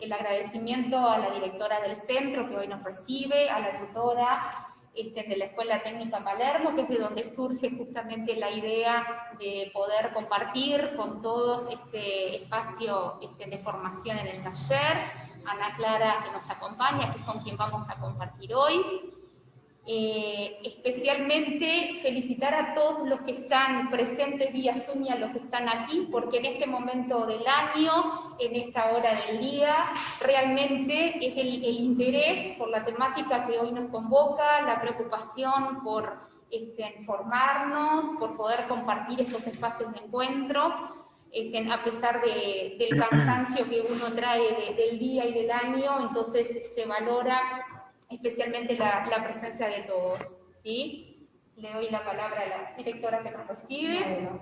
el agradecimiento a la directora del centro que hoy nos recibe, a la tutora de la Escuela Técnica Palermo, que es de donde surge justamente la idea de poder compartir con todos este espacio de formación en el taller, Ana Clara, que nos acompaña, que es con quien vamos a compartir hoy. Especialmente felicitar a todos los que están presentes vía Zoom y a los que están aquí, porque en este momento del año, en esta hora del día, realmente es el interés por la temática que hoy nos convoca, la preocupación por formarnos, por poder compartir estos espacios de encuentro, a pesar del cansancio que uno trae del día y del año, entonces se valora especialmente la presencia de todos, ¿sí? Le doy la palabra a la directora que nos recibe. Bueno,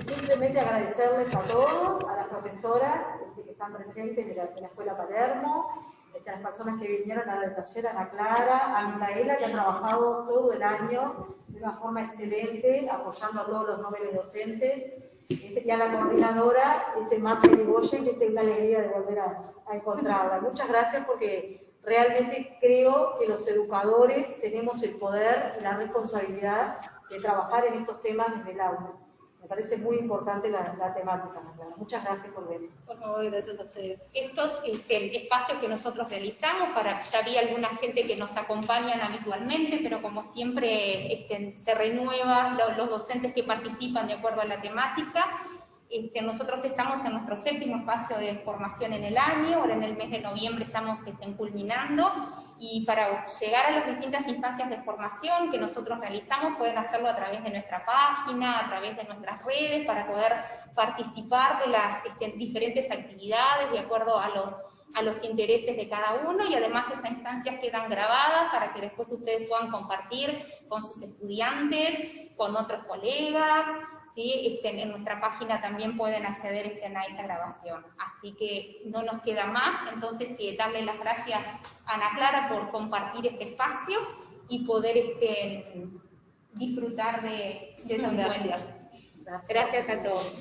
simplemente agradecerles a todos, a las profesoras que están presentes de la Escuela Palermo, a las personas que vinieron a dar el taller, a Ana Clara, a Micaela, que han trabajado todo el año de una forma excelente, apoyando a todos los noveles docentes, y a la coordinadora, Marta Irigoyen, que es una alegría de volver a encontrarla. Muchas gracias porque realmente creo que los educadores tenemos el poder y la responsabilidad de trabajar en estos temas desde el aula. Me parece muy importante la temática, Clara. Muchas gracias por venir. Por favor, gracias a ustedes. Estos espacios que nosotros realizamos, ya había alguna gente que nos acompañan habitualmente, pero como siempre se renueva los docentes que participan de acuerdo a la temática. Nosotros estamos en nuestro 7º espacio de formación en el año, ahora en el mes de noviembre estamos culminando, y para llegar a las distintas instancias de formación que nosotros realizamos pueden hacerlo a través de nuestra página, a través de nuestras redes, para poder participar de las diferentes actividades de acuerdo a los intereses de cada uno, y además estas instancias quedan grabadas para que después ustedes puedan compartir con sus estudiantes, con otros colegas, ¿sí? En nuestra página también pueden acceder a esa grabación. Así que no nos queda más, entonces, que darle las gracias a Ana Clara por compartir este espacio y poder disfrutar de su encuentro. Gracias a todos.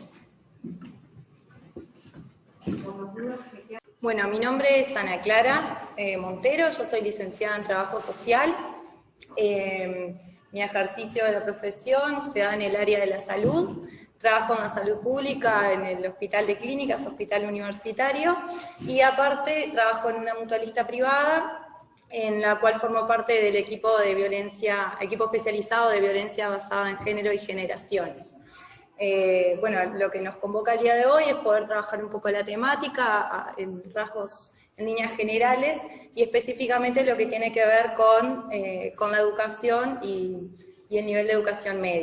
Bueno, mi nombre es Ana Clara Montero, yo soy licenciada en Trabajo Social. Mi ejercicio de la profesión se da en el área de la salud. Trabajo en la salud pública en el Hospital de Clínicas, Hospital Universitario, y aparte trabajo en una mutualista privada en la cual formo parte del equipo especializado de violencia basada en género y generaciones. Bueno, lo que nos convoca el día de hoy es poder trabajar un poco la temática en líneas generales, y específicamente lo que tiene que ver con la educación y el nivel de educación media.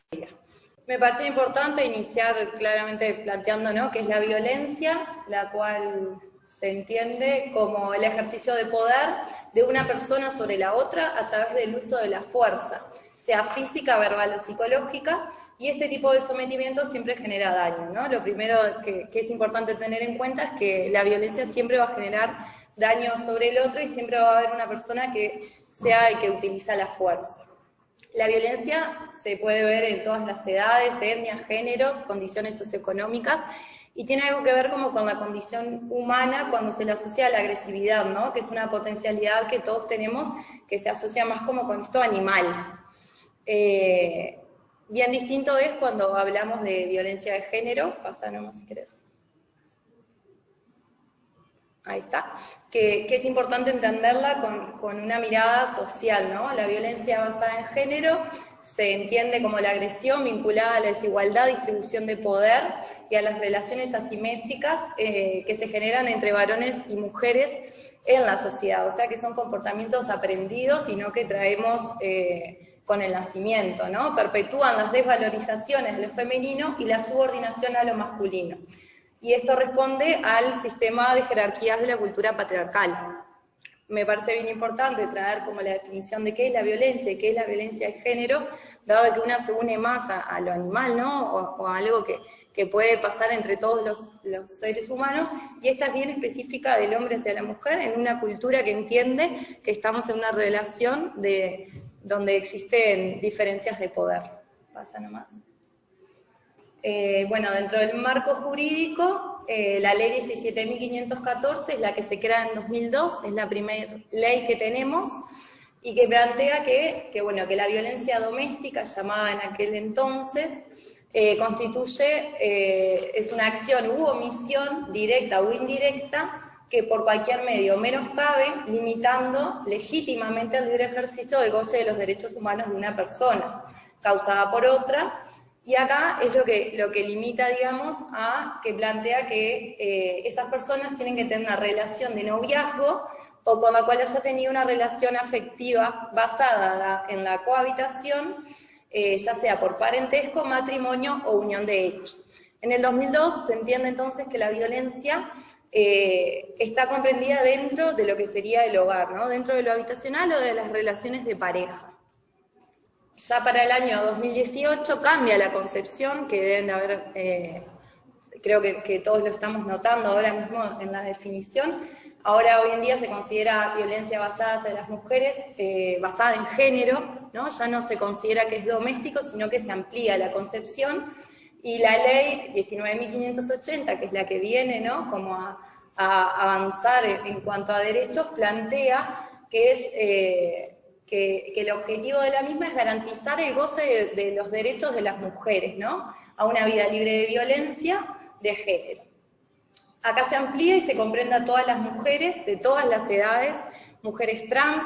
Me parece importante iniciar claramente planteando, ¿no?, qué es la violencia, la cual se entiende como el ejercicio de poder de una persona sobre la otra a través del uso de la fuerza, sea física, verbal o psicológica, y este tipo de sometimiento siempre genera daño, ¿no? Lo primero que es importante tener en cuenta es que la violencia siempre va a generar daño sobre el otro y siempre va a haber una persona que sea el que utiliza la fuerza. La violencia se puede ver en todas las edades, etnias, géneros, condiciones socioeconómicas, y tiene algo que ver como con la condición humana cuando se le asocia a la agresividad, ¿no?, que es una potencialidad que todos tenemos, que se asocia más como con esto animal. Bien distinto es cuando hablamos de violencia de género, pasa nomás si querés. Ahí está, que es importante entenderla con una mirada social, ¿no? La violencia basada en género se entiende como la agresión vinculada a la desigualdad, distribución de poder y a las relaciones asimétricas que se generan entre varones y mujeres en la sociedad, o sea que son comportamientos aprendidos y no que traemos con el nacimiento, ¿no? Perpetúan las desvalorizaciones de lo femenino y la subordinación a lo masculino. Y esto responde al sistema de jerarquías de la cultura patriarcal. Me parece bien importante traer como la definición de qué es la violencia y qué es la violencia de género, dado que una se une más a lo animal, ¿no? O a algo que puede pasar entre todos los seres humanos, y esta es bien específica del hombre hacia la mujer, en una cultura que entiende que estamos en una relación donde existen diferencias de poder. Pasa nomás. Bueno, dentro del marco jurídico, la ley 17.514 es la que se crea en 2002, es la primera ley que tenemos, y que plantea que la violencia doméstica, llamada en aquel entonces, es una acción u omisión, directa o indirecta, que por cualquier medio menoscabe, limitando legítimamente el libre ejercicio del goce de los derechos humanos de una persona, causada por otra. Y acá es lo que limita, digamos, a que plantea que esas personas tienen que tener una relación de noviazgo o con la cual haya tenido una relación afectiva basada en la cohabitación, ya sea por parentesco, matrimonio o unión de hecho. En el 2002 se entiende entonces que la violencia está comprendida dentro de lo que sería el hogar, ¿no? Dentro de lo habitacional o de las relaciones de pareja. Ya para el año 2018 cambia la concepción, que deben de haber, creo que todos lo estamos notando ahora mismo en la definición. Ahora, hoy en día, se considera violencia basada hacia las mujeres, basada en género, ¿no? Ya no se considera que es doméstico, sino que se amplía la concepción. Y la ley 19.580, que es la que viene, ¿no?, como a avanzar en cuanto a derechos, plantea que el objetivo de la misma es garantizar el goce de los derechos de las mujeres, ¿no?, a una vida libre de violencia de género. Acá se amplía y se comprende a todas las mujeres de todas las edades, mujeres trans,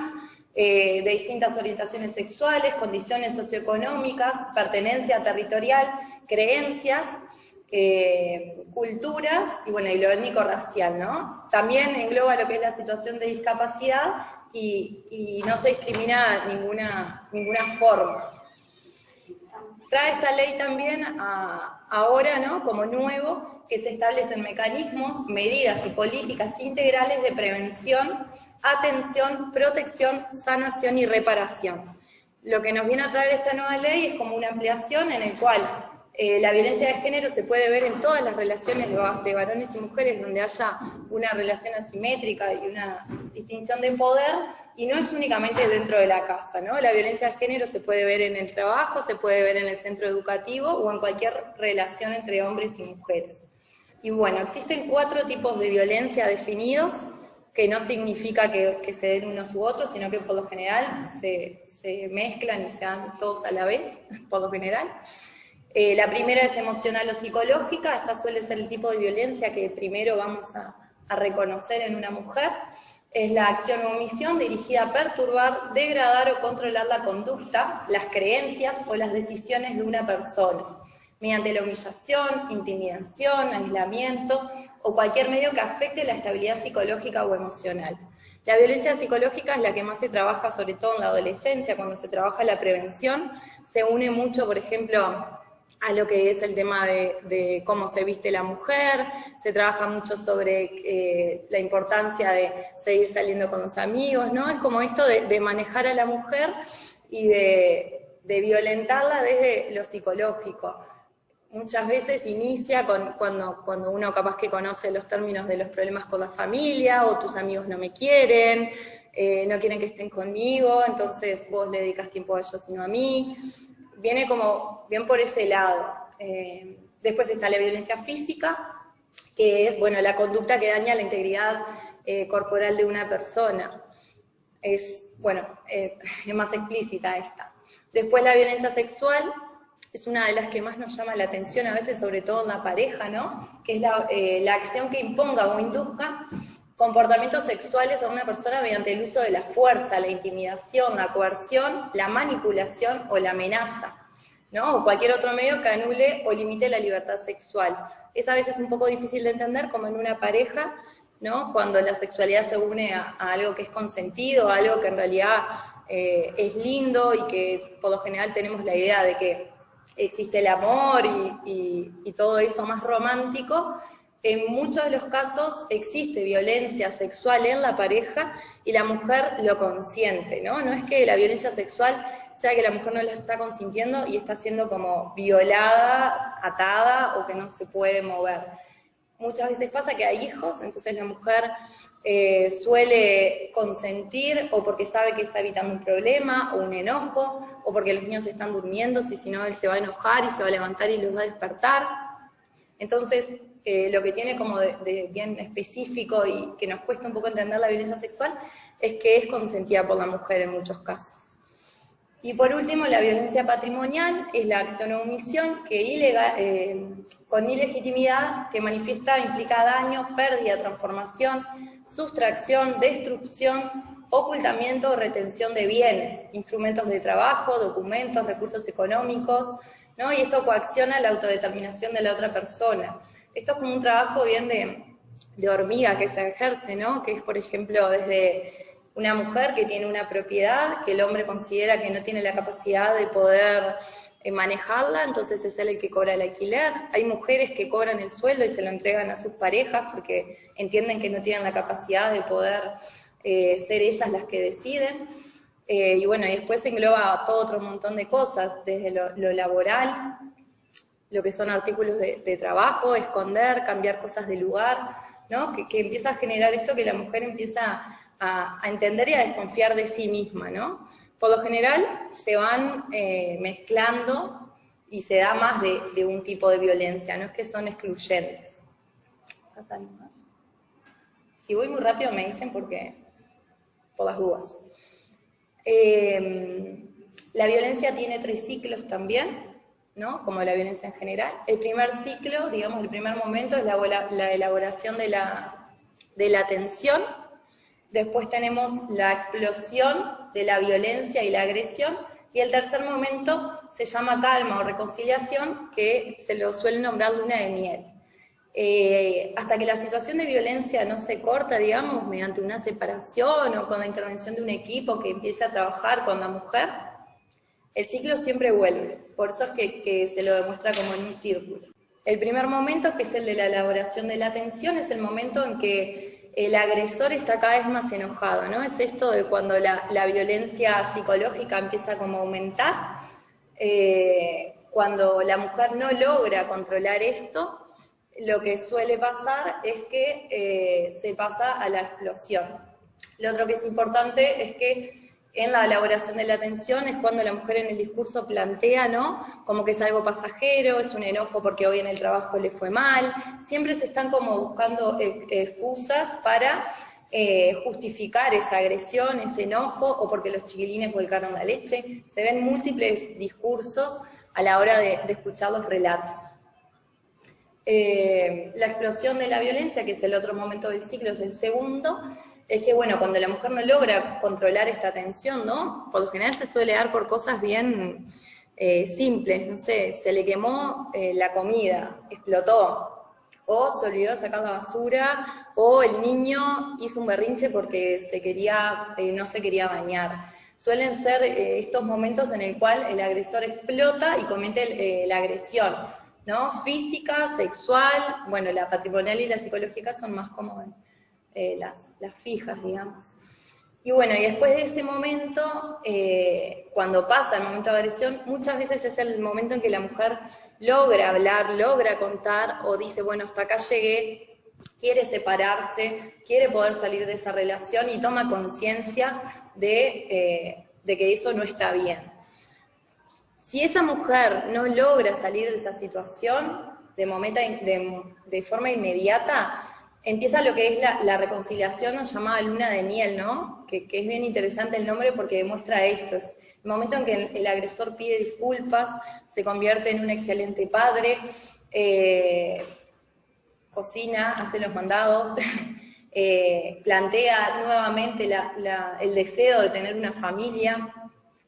de distintas orientaciones sexuales, condiciones socioeconómicas, pertenencia territorial, creencias, culturas y lo étnico-racial, ¿no? También engloba lo que es la situación de discapacidad y no se discrimina ninguna forma. Trae esta ley también ahora, ¿no?, como nuevo, que se establecen mecanismos, medidas y políticas integrales de prevención, atención, protección, sanación y reparación. Lo que nos viene a traer esta nueva ley es como una ampliación en el cual la violencia de género se puede ver en todas las relaciones de varones y mujeres donde haya una relación asimétrica y una distinción de poder, y no es únicamente dentro de la casa, ¿no? La violencia de género se puede ver en el trabajo, se puede ver en el centro educativo o en cualquier relación entre hombres y mujeres. Y existen 4 tipos de violencia definidos, que no significa que se den unos u otros, sino que por lo general se mezclan y se dan todos a la vez, por lo general. La primera es emocional o psicológica. Esta suele ser el tipo de violencia que primero vamos a reconocer en una mujer. Es la acción o omisión dirigida a perturbar, degradar o controlar la conducta, las creencias o las decisiones de una persona, mediante la humillación, intimidación, aislamiento o cualquier medio que afecte la estabilidad psicológica o emocional. La violencia psicológica es la que más se trabaja, sobre todo en la adolescencia, cuando se trabaja la prevención. Se une mucho, por ejemplo, a lo que es el tema de cómo se viste la mujer, se trabaja mucho sobre la importancia de seguir saliendo con los amigos, ¿no? Es como esto de manejar a la mujer y de violentarla desde lo psicológico. Muchas veces inicia cuando uno capaz que conoce los términos de los problemas con la familia, o tus amigos no me quieren, no quieren que estén conmigo, entonces vos le dedicas tiempo a ellos y no a mí. Viene como bien por ese lado. Después está la violencia física, que es la conducta que daña la integridad corporal de una persona. Es más explícita esta. Después la violencia sexual es una de las que más nos llama la atención, a veces sobre todo en la pareja, ¿no? Que es la acción que imponga o induzca comportamientos sexuales a una persona mediante el uso de la fuerza, la intimidación, la coerción, la manipulación o la amenaza, ¿no? O cualquier otro medio que anule o limite la libertad sexual. Es a veces un poco difícil de entender, como en una pareja, ¿no? Cuando la sexualidad se une a algo que es consentido, a algo que en realidad es lindo, y que por lo general tenemos la idea de que existe el amor y todo eso más romántico. En muchos de los casos existe violencia sexual en la pareja y la mujer lo consiente, ¿no? No es que la violencia sexual sea que la mujer no la está consintiendo y está siendo como violada, atada, o que no se puede mover. Muchas veces pasa que hay hijos, entonces la mujer suele consentir, o porque sabe que está evitando un problema o un enojo, o porque los niños están durmiendo, si no él se va a enojar y se va a levantar y los va a despertar. Entonces, lo que tiene como de bien específico y que nos cuesta un poco entender la violencia sexual, es que es consentida por la mujer en muchos casos. Y por último, la violencia patrimonial es la acción o omisión que con ilegitimidad que manifiesta, implica daño, pérdida, transformación, sustracción, destrucción, ocultamiento o retención de bienes, instrumentos de trabajo, documentos, recursos económicos, ¿no? Y esto coacciona la autodeterminación de la otra persona. Esto es como un trabajo bien de hormiga que se ejerce, ¿no? Que es, por ejemplo, desde una mujer que tiene una propiedad que el hombre considera que no tiene la capacidad de poder manejarla, entonces es él el que cobra el alquiler. Hay mujeres que cobran el sueldo y se lo entregan a sus parejas porque entienden que no tienen la capacidad de poder ser ellas las que deciden. Y bueno, y después engloba todo otro montón de cosas, desde lo laboral, lo que son artículos de trabajo, esconder, cambiar cosas de lugar, ¿no? Que empieza a generar esto que la mujer empieza a entender y a desconfiar de sí misma, ¿no? Por lo general se van mezclando y se da más de un tipo de violencia, no es que son excluyentes. ¿Pasamos más? Si voy muy rápido me dicen por las dudas. La violencia tiene 3 ciclos también, ¿no? Como la violencia en general. El primer ciclo, digamos, el primer momento es la elaboración de la tensión. Después tenemos la explosión de la violencia y la agresión, y el tercer momento se llama calma o reconciliación, que se lo suele nombrar luna de miel. Hasta que la situación de violencia no se corta, digamos, mediante una separación o con la intervención de un equipo que empiece a trabajar con la mujer, el ciclo siempre vuelve. Por eso es que se lo demuestra como en un círculo. El primer momento, que es el de la elaboración de la tensión, es el momento en que el agresor está cada vez más enojado, ¿no? Es esto de cuando la violencia psicológica empieza como a aumentar, cuando la mujer no logra controlar esto, lo que suele pasar es que se pasa a la explosión. Lo otro que es importante es que en la elaboración de la tensión es cuando la mujer en el discurso plantea, ¿no? Como que es algo pasajero, es un enojo porque hoy en el trabajo le fue mal. Siempre se están como buscando excusas para justificar esa agresión, ese enojo, o porque los chiquilines volcaron la leche. Se ven múltiples discursos a la hora de escuchar los relatos. La explosión de la violencia, que es el otro momento del ciclo, es el segundo. Es que, bueno, cuando la mujer no logra controlar esta tensión, ¿no? Por lo general se suele dar por cosas bien simples, no sé, se le quemó la comida, explotó, o se olvidó de sacar la basura, o el niño hizo un berrinche porque no se quería bañar. Suelen ser estos momentos en el cual el agresor explota y comete la agresión, ¿no? Física, sexual, bueno, la patrimonial y la psicológica son más como las fijas, digamos. Y bueno, y después de ese momento, cuando pasa el momento de agresión, muchas veces es el momento en que la mujer logra hablar, logra contar, o dice, bueno, hasta acá llegué, quiere separarse, quiere poder salir de esa relación y toma conciencia de que eso no está bien. Si esa mujer no logra salir de esa situación de forma inmediata, empieza lo que es la reconciliación llamada luna de miel, ¿no? Que es bien interesante el nombre porque demuestra esto. Es el momento en que el agresor pide disculpas, se convierte en un excelente padre, cocina, hace los mandados, plantea nuevamente el deseo de tener una familia,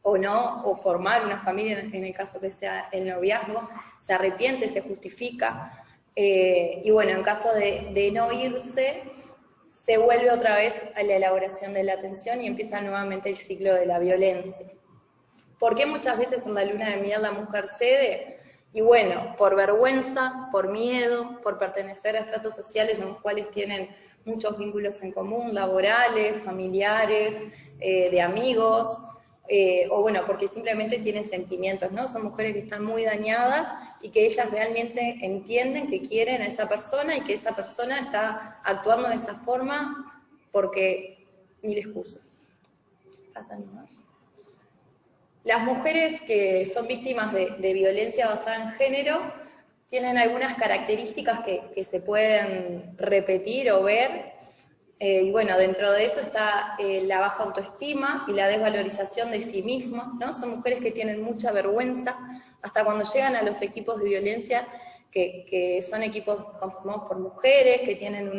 o no, o formar una familia en el caso que sea el noviazgo, se arrepiente, se justifica. Y bueno, en caso de no irse, se vuelve otra vez a la elaboración de la tensión y empieza nuevamente el ciclo de la violencia. ¿Por qué muchas veces en la luna de miel la mujer cede? Y bueno, por vergüenza, por miedo, por pertenecer a estratos sociales en los cuales tienen muchos vínculos en común, laborales, familiares, de amigos, o bueno, porque simplemente tienen sentimientos, ¿no? Son mujeres que están muy dañadas y que ellas realmente entienden que quieren a esa persona y que esa persona está actuando de esa forma porque mil excusas. Pasan más. Las mujeres que son víctimas de violencia basada en género tienen algunas características que se pueden repetir o ver, y bueno, dentro de eso está la baja autoestima y la desvalorización de sí mismos, ¿no? Son mujeres que tienen mucha vergüenza, hasta cuando llegan a los equipos de violencia, que son equipos conformados por mujeres, que tienen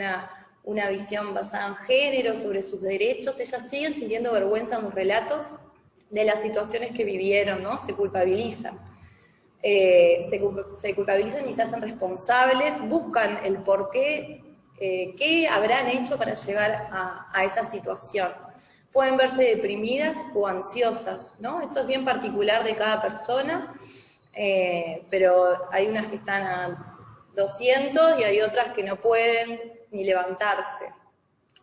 una visión basada en género, sobre sus derechos, ellas siguen sintiendo vergüenza en los relatos de las situaciones que vivieron, ¿no? Se culpabilizan. Se culpabilizan y se hacen responsables, buscan el porqué, qué habrán hecho para llegar a esa situación. Pueden verse deprimidas o ansiosas, ¿no? Eso es bien particular de cada persona, pero hay unas que están a 200 y hay otras que no pueden ni levantarse.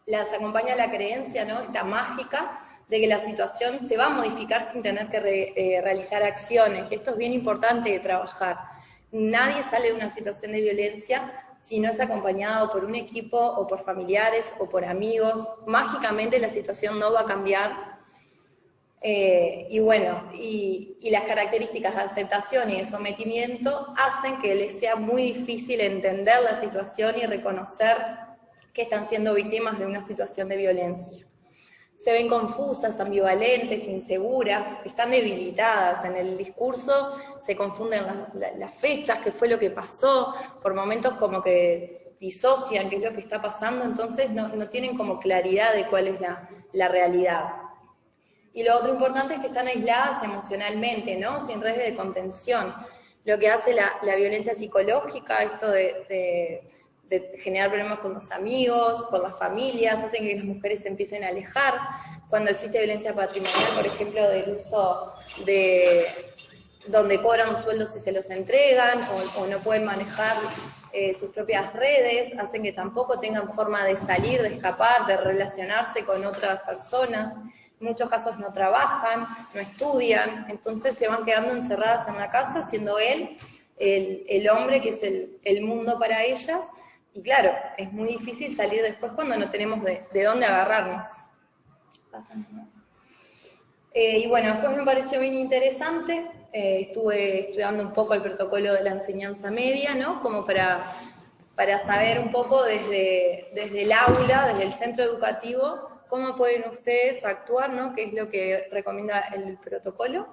Las acompaña la creencia, ¿no? Esta mágica de que la situación se va a modificar sin tener que realizar acciones. Esto es bien importante de trabajar. Nadie sale de una situación de violencia si no es acompañado por un equipo o por familiares o por amigos. Mágicamente la situación no va a cambiar. Y bueno, y las características de aceptación y de sometimiento hacen que les sea muy difícil entender la situación y reconocer que están siendo víctimas de una situación de violencia. Se ven confusas, ambivalentes, inseguras, están debilitadas. En el discurso se confunden las fechas, qué fue lo que pasó, por momentos como que disocian qué es lo que está pasando, entonces no tienen como claridad de cuál es la realidad. Y lo otro importante es que están aisladas emocionalmente, ¿no? Sin redes de contención. Lo que hace la violencia psicológica, esto de generar problemas con los amigos, con las familias, hacen que las mujeres se empiecen a alejar. Cuando existe violencia patrimonial, por ejemplo, del uso de donde cobran los sueldos y se los entregan, o no pueden manejar sus propias redes, hacen que tampoco tengan forma de salir, de escapar, de relacionarse con otras personas. En muchos casos no trabajan, no estudian, entonces se van quedando encerradas en la casa, siendo él el hombre que es el mundo para ellas. Y claro, es muy difícil salir después cuando no tenemos de dónde agarrarnos. Y bueno, después me pareció bien interesante, estuve estudiando un poco el protocolo de la enseñanza media, ¿no? Como para saber un poco desde el aula, desde el centro educativo, cómo pueden ustedes actuar, ¿no? Qué es lo que recomienda el protocolo,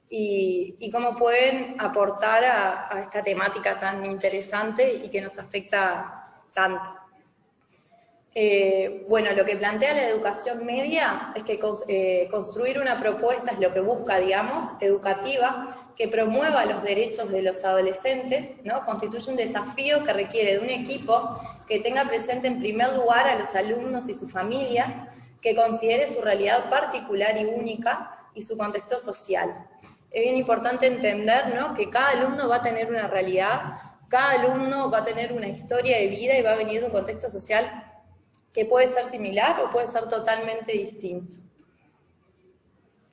y cómo pueden aportar a esta temática tan interesante y que nos afecta tanto. Bueno, lo que plantea la educación media es que construir una propuesta es lo que busca, digamos, educativa, que promueva los derechos de los adolescentes, ¿no? Constituye un desafío que requiere de un equipo que tenga presente en primer lugar a los alumnos y sus familias, que considere su realidad particular y única y su contexto social. Es bien importante entender, ¿no? Que cada alumno va a tener una realidad, cada alumno va a tener una historia de vida y va a venir de un contexto social que puede ser similar o puede ser totalmente distinto.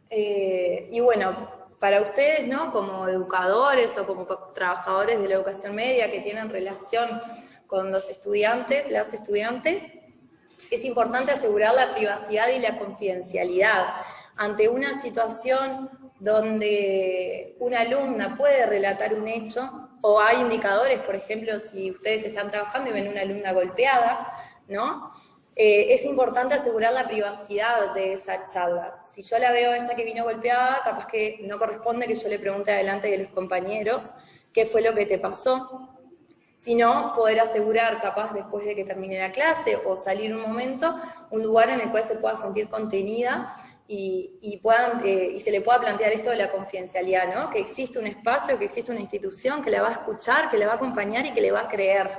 Y bueno, para ustedes, ¿no? Como educadores o como trabajadores de la educación media que tienen relación con los estudiantes, las estudiantes, es importante asegurar la privacidad y la confidencialidad. Ante una situación donde una alumna puede relatar un hecho, o hay indicadores, por ejemplo, si ustedes están trabajando y ven una alumna golpeada, ¿no? Es importante asegurar la privacidad de esa charla. Si yo la veo a ella que vino golpeada, capaz que no corresponde que yo le pregunte delante de los compañeros qué fue lo que te pasó, sino poder asegurar, capaz después de que termine la clase o salir un momento, un lugar en el cual se pueda sentir contenida y se le pueda plantear esto de la confidencialidad, ¿no? Que existe un espacio, que existe una institución que la va a escuchar, que la va a acompañar y que le va a creer.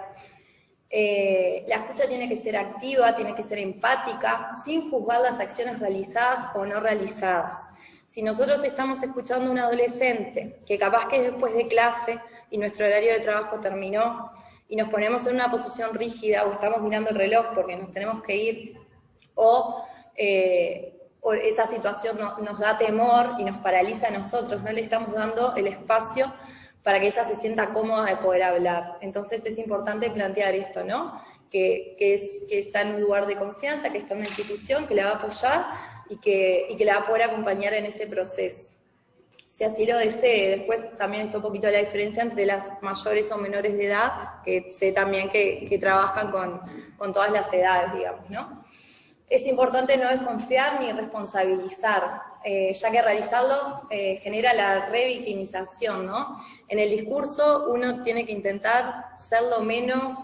La escucha tiene que ser activa, tiene que ser empática, sin juzgar las acciones realizadas o no realizadas. Si nosotros estamos escuchando a un adolescente que capaz que es después de clase y nuestro horario de trabajo terminó y nos ponemos en una posición rígida o estamos mirando el reloj porque nos tenemos que ir, o esa situación nos da temor y nos paraliza a nosotros, no le estamos dando el espacio para que ella se sienta cómoda de poder hablar. Entonces es importante plantear esto, ¿no? Que está en un lugar de confianza, que está en una institución que la va a apoyar y que la va a poder acompañar en ese proceso. si así lo desee. Después también está un poquito la diferencia entre las mayores o menores de edad, que sé también que trabajan con todas las edades, digamos, ¿no? Es importante no desconfiar ni responsabilizar, ya que realizarlo genera la revictimización, ¿no? En el discurso uno tiene que intentar ser lo menos,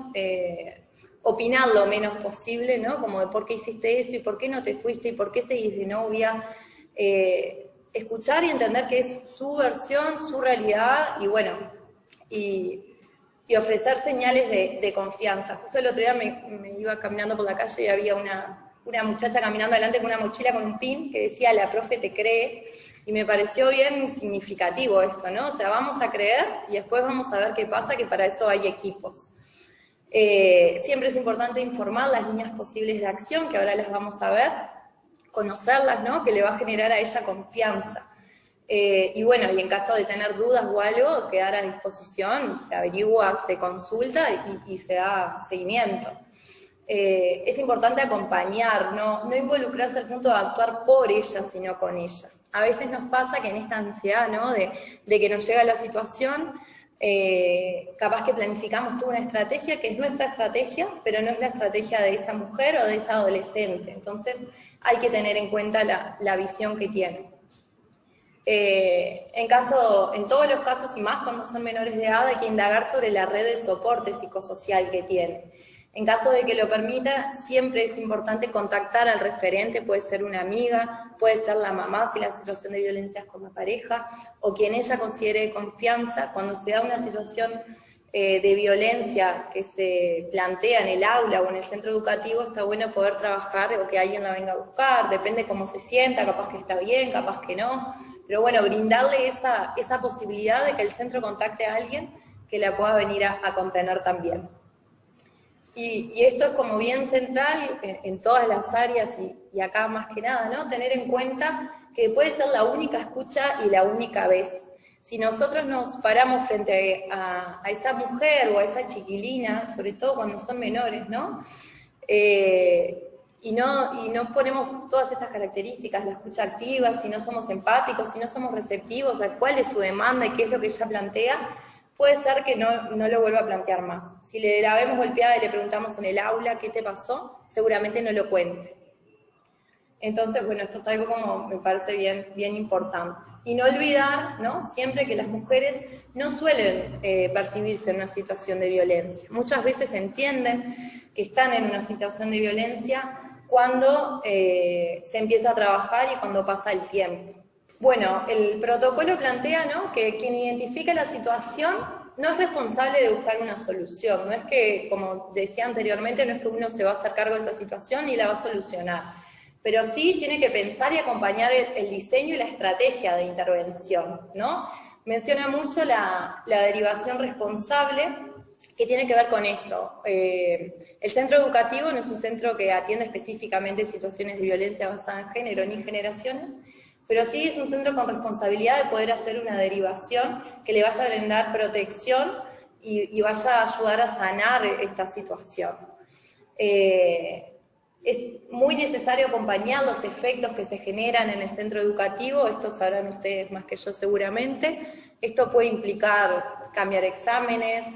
opinar lo menos posible, ¿no? Como de por qué hiciste eso, y por qué no te fuiste, y por qué seguís de novia. Escuchar y entender que es su versión, su realidad, y bueno, y ofrecer señales de confianza. Justo el otro día me iba caminando por la calle y había una muchacha caminando adelante con una mochila con un pin que decía "la profe te cree", y me pareció bien significativo esto, ¿no? O sea, vamos a creer y después vamos a ver qué pasa, que para eso hay equipos. Siempre es importante informar las líneas posibles de acción, que ahora las vamos a ver, conocerlas, ¿no? Que le va a generar a ella confianza. Y bueno, y en caso de tener dudas o algo, quedar a disposición, se averigua, se consulta y se da seguimiento. Es importante acompañar, no involucrarse al punto de actuar por ella, sino con ella. A veces nos pasa que en esta ansiedad, ¿no? de que nos llega la situación, capaz que planificamos toda una estrategia que es nuestra estrategia, pero no es la estrategia de esa mujer o de esa adolescente. Entonces hay que tener en cuenta la visión que tiene. En todos los casos, y más cuando son menores de edad, hay que indagar sobre la red de soporte psicosocial que tiene. En caso de que lo permita, siempre es importante contactar al referente, puede ser una amiga, puede ser la mamá si la situación de violencia es con la pareja, o quien ella considere de confianza. Cuando se da una situación de violencia que se plantea en el aula o en el centro educativo, está bueno poder trabajar o que alguien la venga a buscar, depende cómo se sienta, capaz que está bien, capaz que no, pero bueno, brindarle esa posibilidad de que el centro contacte a alguien que la pueda venir a contener también. Y esto es como bien central en todas las áreas y acá más que nada, ¿no? Tener en cuenta que puede ser la única escucha y la única vez. Si nosotros nos paramos frente a esa mujer o a esa chiquilina, sobre todo cuando son menores, ¿no? Y no ponemos todas estas características, la escucha activa, si no somos empáticos, si no somos receptivos a cuál es su demanda y qué es lo que ella plantea, puede ser que no lo vuelva a plantear más. Si la vemos golpeada y le preguntamos en el aula qué te pasó, seguramente no lo cuente. Entonces, bueno, esto es algo como me parece bien importante. Y no olvidar, ¿no? Siempre que las mujeres no suelen percibirse en una situación de violencia. Muchas veces entienden que están en una situación de violencia cuando se empieza a trabajar y cuando pasa el tiempo. Bueno, el protocolo plantea, ¿no?, que quien identifica la situación no es responsable de buscar una solución. No es que, como decía anteriormente, no es que uno se va a hacer cargo de esa situación y la va a solucionar. Pero sí tiene que pensar y acompañar el diseño y la estrategia de intervención, ¿no? Menciona mucho la derivación responsable, que tiene que ver con esto. El centro educativo no es un centro que atiende específicamente situaciones de violencia basada en género ni generaciones, pero sí es un centro con responsabilidad de poder hacer una derivación que le vaya a brindar protección y vaya a ayudar a sanar esta situación. Es muy necesario acompañar los efectos que se generan en el centro educativo, esto sabrán ustedes más que yo seguramente. Esto puede implicar cambiar exámenes,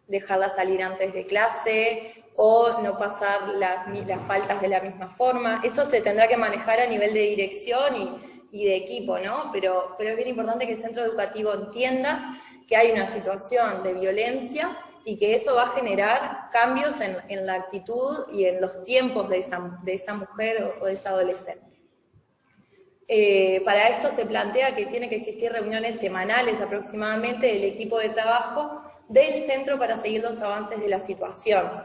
dejarla salir antes de clase, o no pasar las faltas de la misma forma. Eso se tendrá que manejar a nivel de dirección y de equipo, ¿no? Pero es bien importante que el centro educativo entienda que hay una situación de violencia y que eso va a generar cambios en la actitud y en los tiempos de esa mujer o de esa adolescente. Para esto se plantea que tiene que existir reuniones semanales aproximadamente del equipo de trabajo del centro para seguir los avances de la situación.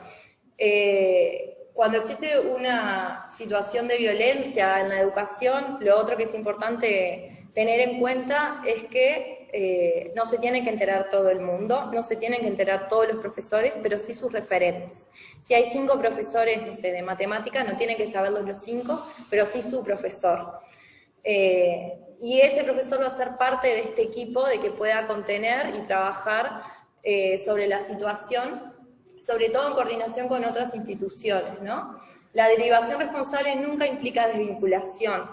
Cuando existe una situación de violencia en la educación, lo otro que es importante tener en cuenta es que no se tiene que enterar todo el mundo, no se tienen que enterar todos los profesores, pero sí sus referentes. Si hay 5 profesores, no sé, de matemática, no tienen que saberlos los 5, pero sí su profesor. Y ese profesor va a ser parte de este equipo de que pueda contener y trabajar sobre la situación, sobre todo en coordinación con otras instituciones, ¿no? La derivación responsable nunca implica desvinculación.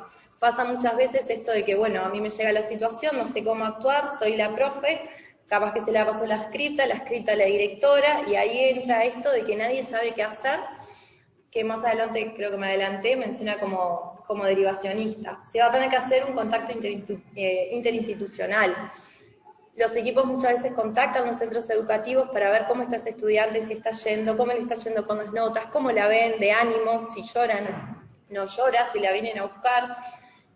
pasa muchas veces esto de que, bueno, a mí me llega la situación, no sé cómo actuar, soy la profe, capaz que se la pasó la escrita a la directora, y ahí entra esto de que nadie sabe qué hacer, que más adelante, creo que me adelanté, menciona como derivacionista. Se va a tener que hacer un contacto interinstitucional. Los equipos muchas veces contactan a los centros educativos para ver cómo está ese estudiante, si está yendo, cómo le está yendo con las notas, cómo la ven, de ánimo, si lloran, no llora, si la vienen a buscar.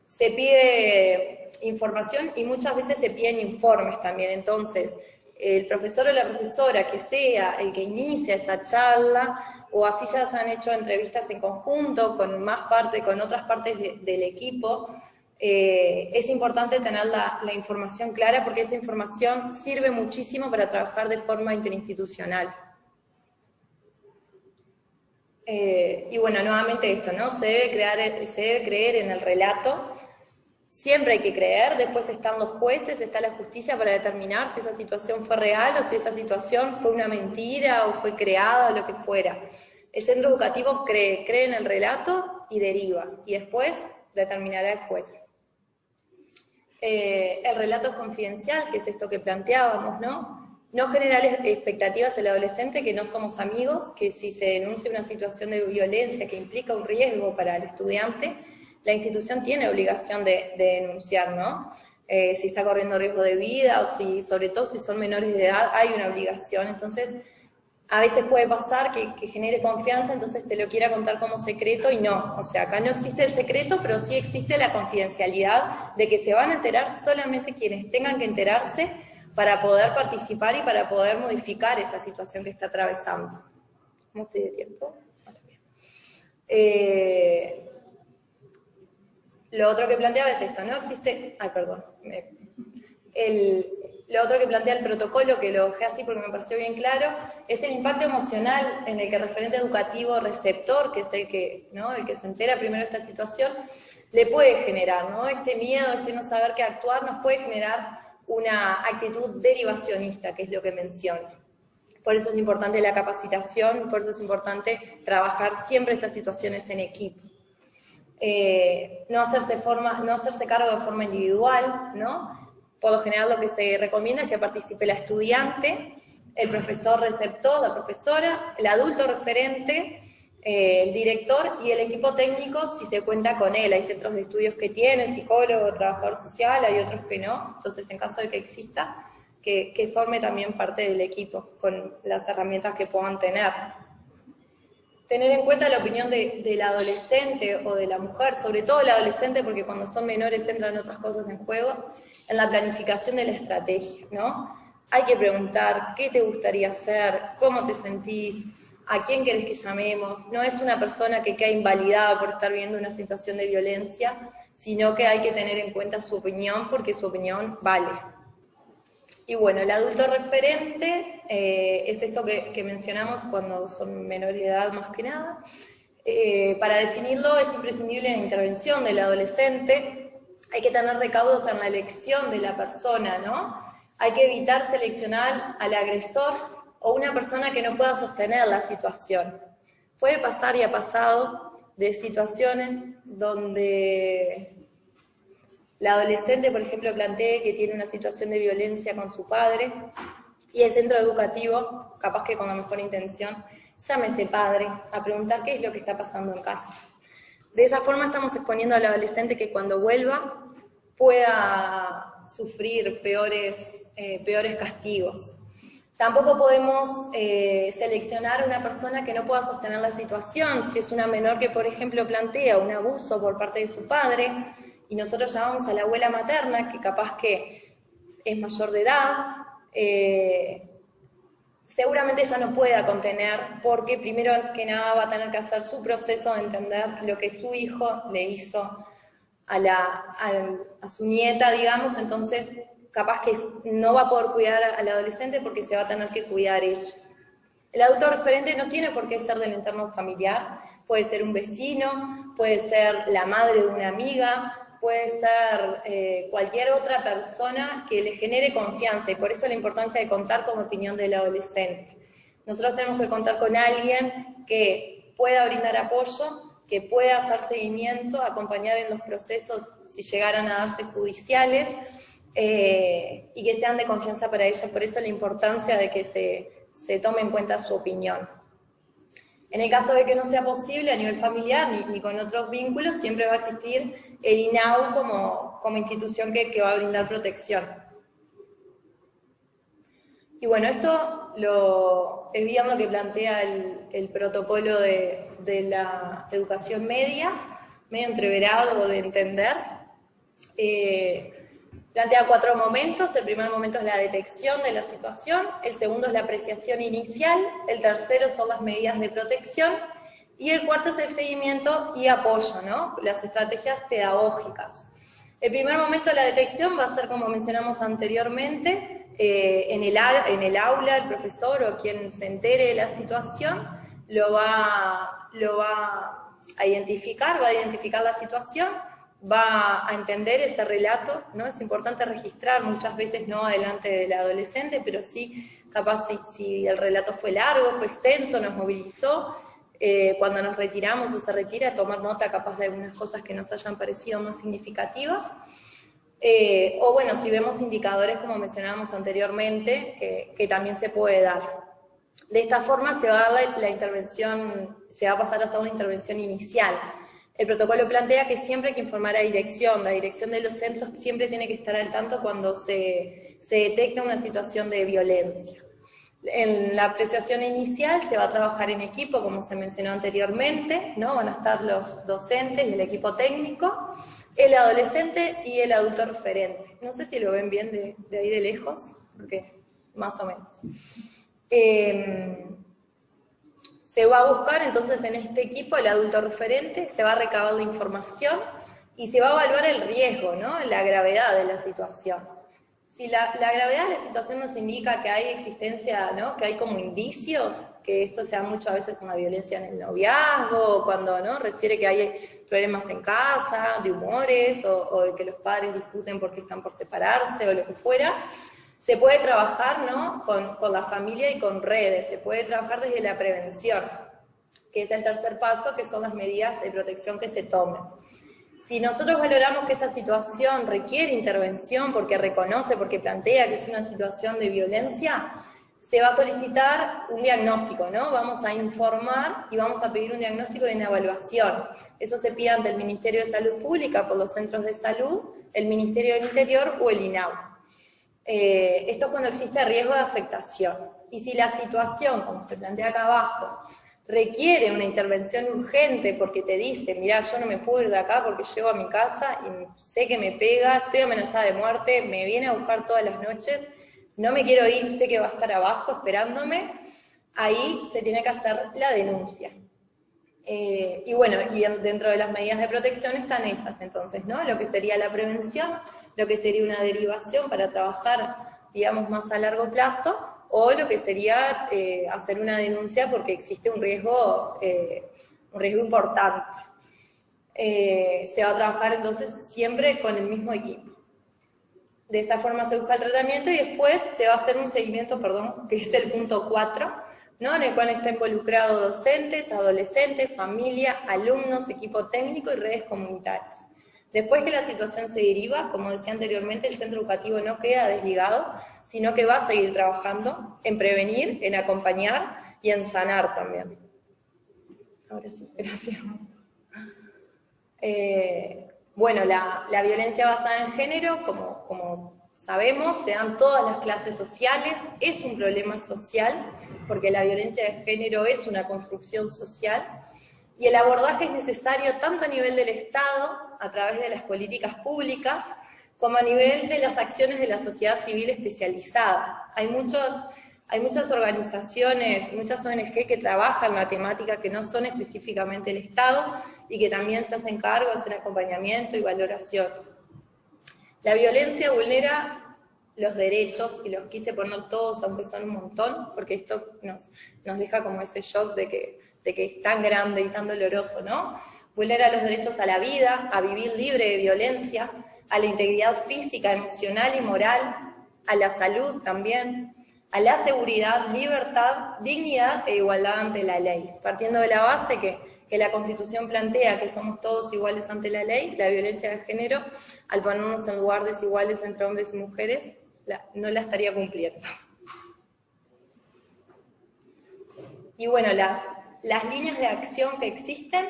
Se pide información y muchas veces se piden informes también. Entonces, el profesor o la profesora que sea el que inicia esa charla, o así ya se han hecho entrevistas en conjunto con otras partes del equipo, es importante tener la información clara, porque esa información sirve muchísimo para trabajar de forma interinstitucional. Y bueno, nuevamente esto, ¿no? Se debe creer en el relato. Siempre hay que creer, después están los jueces, está la justicia para determinar si esa situación fue real o si esa situación fue una mentira o fue creada o lo que fuera. El centro educativo cree en el relato y deriva, y después determinará el juez. El relato es confidencial, que es esto que planteábamos, ¿no? No generar expectativas en el adolescente, que no somos amigos, que si se denuncia una situación de violencia que implica un riesgo para el estudiante, la institución tiene obligación de denunciar, ¿no? Si está corriendo riesgo de vida, o sobre todo si son menores de edad, hay una obligación. Entonces, a veces puede pasar que genere confianza, entonces te lo quiera contar como secreto, y no. O sea, acá no existe el secreto, pero sí existe la confidencialidad de que se van a enterar solamente quienes tengan que enterarse para poder participar y para poder modificar esa situación que está atravesando. ¿Cómo estoy de tiempo? Lo otro que planteaba es esto, ¿no? Existe... Lo otro que plantea el protocolo, que lo dejé así porque me pareció bien claro, es el impacto emocional en el que el referente educativo receptor, que es el que se entera primero de esta situación, le puede generar, ¿no? Este miedo, este no saber qué actuar, nos puede generar una actitud derivacionista, que es lo que menciono. Por eso es importante la capacitación, por eso es importante trabajar siempre estas situaciones en equipo. No hacerse cargo de forma individual, ¿no? Por lo general lo que se recomienda es que participe la estudiante, el profesor receptor, la profesora, el adulto referente, el director y el equipo técnico si se cuenta con él. Hay centros de estudios que tienen psicólogo, trabajador social, hay otros que no. Entonces, en caso de que exista, que forme también parte del equipo con las herramientas que puedan tener. Tener en cuenta la opinión del adolescente o de la mujer, sobre todo el adolescente, porque cuando son menores entran otras cosas en juego, en la planificación de la estrategia, ¿no? Hay que preguntar qué te gustaría hacer, cómo te sentís, a quién querés que llamemos. No es una persona que queda invalidada por estar viendo una situación de violencia, sino que hay que tener en cuenta su opinión, porque su opinión vale. Y bueno, el adulto referente es esto que mencionamos cuando son menores de edad más que nada. Para definirlo es imprescindible la intervención del adolescente. Hay que tener recaudos en la elección de la persona, ¿no? Hay que evitar seleccionar al agresor o una persona que no pueda sostener la situación. Puede pasar y ha pasado de situaciones donde la adolescente, por ejemplo, plantee que tiene una situación de violencia con su padre y el centro educativo, capaz que con la mejor intención, llame a ese padre a preguntar qué es lo que está pasando en casa. De esa forma estamos exponiendo al adolescente que cuando vuelva pueda sufrir peores castigos. Tampoco podemos seleccionar a una persona que no pueda sostener la situación. Si es una menor que, por ejemplo, plantea un abuso por parte de su padre, y nosotros llamamos a la abuela materna, que capaz que es mayor de edad, seguramente ella no pueda contener, porque primero que nada va a tener que hacer su proceso de entender lo que su hijo le hizo a su nieta, digamos. Entonces capaz que no va a poder cuidar al adolescente porque se va a tener que cuidar ella. El adulto referente no tiene por qué ser del entorno familiar, puede ser un vecino, puede ser la madre de una amiga, puede ser cualquier otra persona que le genere confianza, y por esto la importancia de contar con la opinión del adolescente. Nosotros tenemos que contar con alguien que pueda brindar apoyo, que pueda hacer seguimiento, acompañar en los procesos si llegaran a darse judiciales, y que sean de confianza para ella. Por eso la importancia de que se tome en cuenta su opinión. En el caso de que no sea posible a nivel familiar ni con otros vínculos, siempre va a existir el INAU como institución que va a brindar protección. Y bueno, esto es bien lo que plantea el protocolo de la educación medio entreverado de entender. Plantea 4 momentos. El primer momento es la detección de la situación, el segundo es la apreciación inicial, el tercero son las medidas de protección, y el cuarto es el seguimiento y apoyo, ¿no? Las estrategias pedagógicas. El primer momento de la detección va a ser, como mencionamos anteriormente, en el aula, el profesor o quien se entere de la situación lo va a identificar, va a identificar la situación, va a entender ese relato, ¿no? Es importante registrar, muchas veces no adelante del adolescente, pero sí, capaz si el relato fue largo, fue extenso, nos movilizó, cuando nos retiramos o se retira, tomar nota capaz de algunas cosas que nos hayan parecido más significativas. O bueno, si vemos indicadores como mencionábamos anteriormente, que también se puede dar. De esta forma se va a dar la intervención, se va a pasar a hacer una intervención inicial. El protocolo plantea que siempre hay que informar a la dirección de los centros siempre tiene que estar al tanto cuando se detecta una situación de violencia. En la apreciación inicial se va a trabajar en equipo, como se mencionó anteriormente, ¿no? Van a estar los docentes, el equipo técnico, el adolescente y el adulto referente. No sé si lo ven bien de ahí de lejos, porque más o menos. Se va a buscar entonces en este equipo el adulto referente, se va a recabar la información y se va a evaluar el riesgo, ¿no? La gravedad de la situación. Si la gravedad de la situación nos indica que hay existencia, ¿no? Que hay como indicios, que esto se da mucho a veces una violencia en el noviazgo, cuando ¿no? refiere que hay problemas en casa, de humores, o de que los padres discuten porque están por separarse, o lo que fuera, se puede trabajar, ¿no? con la familia y con redes, se puede trabajar desde la prevención, que es el tercer paso, que son las medidas de protección que se tomen. Si nosotros valoramos que esa situación requiere intervención porque reconoce, porque plantea que es una situación de violencia, se va a solicitar un diagnóstico, ¿no? Vamos a informar y vamos a pedir un diagnóstico y una evaluación. Eso se pide ante el Ministerio de Salud Pública por los centros de salud, el Ministerio del Interior o el INAU. Esto es cuando existe riesgo de afectación. Y si la situación, como se plantea acá abajo, requiere una intervención urgente porque te dice, mirá, yo no me puedo ir de acá porque llego a mi casa y sé que me pega, estoy amenazada de muerte, me viene a buscar todas las noches, no me quiero ir, sé que va a estar abajo esperándome, ahí se tiene que hacer la denuncia. Y bueno, y dentro de las medidas de protección están esas entonces, ¿no? Lo que sería la prevención, lo que sería una derivación para trabajar, digamos, más a largo plazo, o lo que sería hacer una denuncia porque existe un riesgo importante. Se va a trabajar entonces siempre con el mismo equipo. De esa forma se busca el tratamiento y después se va a hacer un seguimiento, que es el punto 4, ¿no? En el cual está involucrado docentes, adolescentes, familia, alumnos, equipo técnico y redes comunitarias. Después que la situación se deriva, como decía anteriormente, el centro educativo no queda desligado, sino que va a seguir trabajando en prevenir, en acompañar y en sanar también. Ahora sí, gracias. Bueno, la violencia basada en género, como sabemos, se dan todas las clases sociales, es un problema social, porque la violencia de género es una construcción social, y el abordaje es necesario tanto a nivel del Estado, a través de las políticas públicas, como a nivel de las acciones de la sociedad civil especializada. Hay muchas organizaciones, muchas ONG que trabajan la temática que no son específicamente el Estado y que también se hacen cargo, hacen acompañamiento y valoraciones. La violencia vulnera los derechos, y los quise poner todos, aunque son un montón, porque esto nos deja como ese shock de que es tan grande y tan doloroso, ¿no? Vulnera los derechos a la vida, a vivir libre de violencia, a la integridad física, emocional y moral, a la salud también, a la seguridad, libertad, dignidad e igualdad ante la ley, partiendo de la base que que la Constitución plantea que somos todos iguales ante la ley, la violencia de género, al ponernos en lugar desiguales entre hombres y mujeres, no la estaría cumpliendo. Y bueno, las líneas de acción que existen,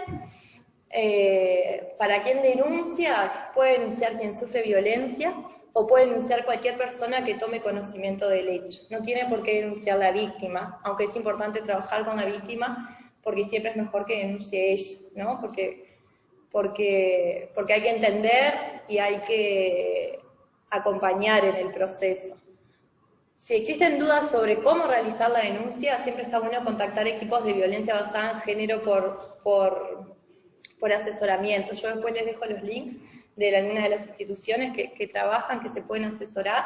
para quien denuncia, puede denunciar quien sufre violencia, o puede denunciar cualquier persona que tome conocimiento del hecho. No tiene por qué denunciar la víctima, aunque es importante trabajar con la víctima, porque siempre es mejor que denuncie ella, ¿no? Porque hay que entender y hay que acompañar en el proceso. Si existen dudas sobre cómo realizar la denuncia, siempre está bueno contactar equipos de violencia basada en género por asesoramiento. Yo después les dejo los links de algunas de las instituciones que trabajan, que se pueden asesorar,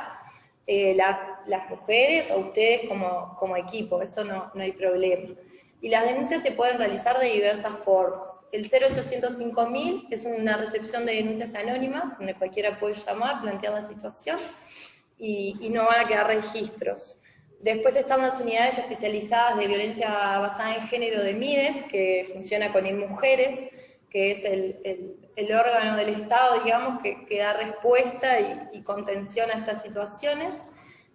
las mujeres o ustedes como equipo, eso no hay problema. Y las denuncias se pueden realizar de diversas formas. El 0800 5000 es una recepción de denuncias anónimas, donde cualquiera puede llamar, plantear la situación, y no van a quedar registros. Después están las unidades especializadas de violencia basada en género de MIDES, que funciona con InMujeres, que es el órgano del Estado, digamos, que da respuesta y contención a estas situaciones.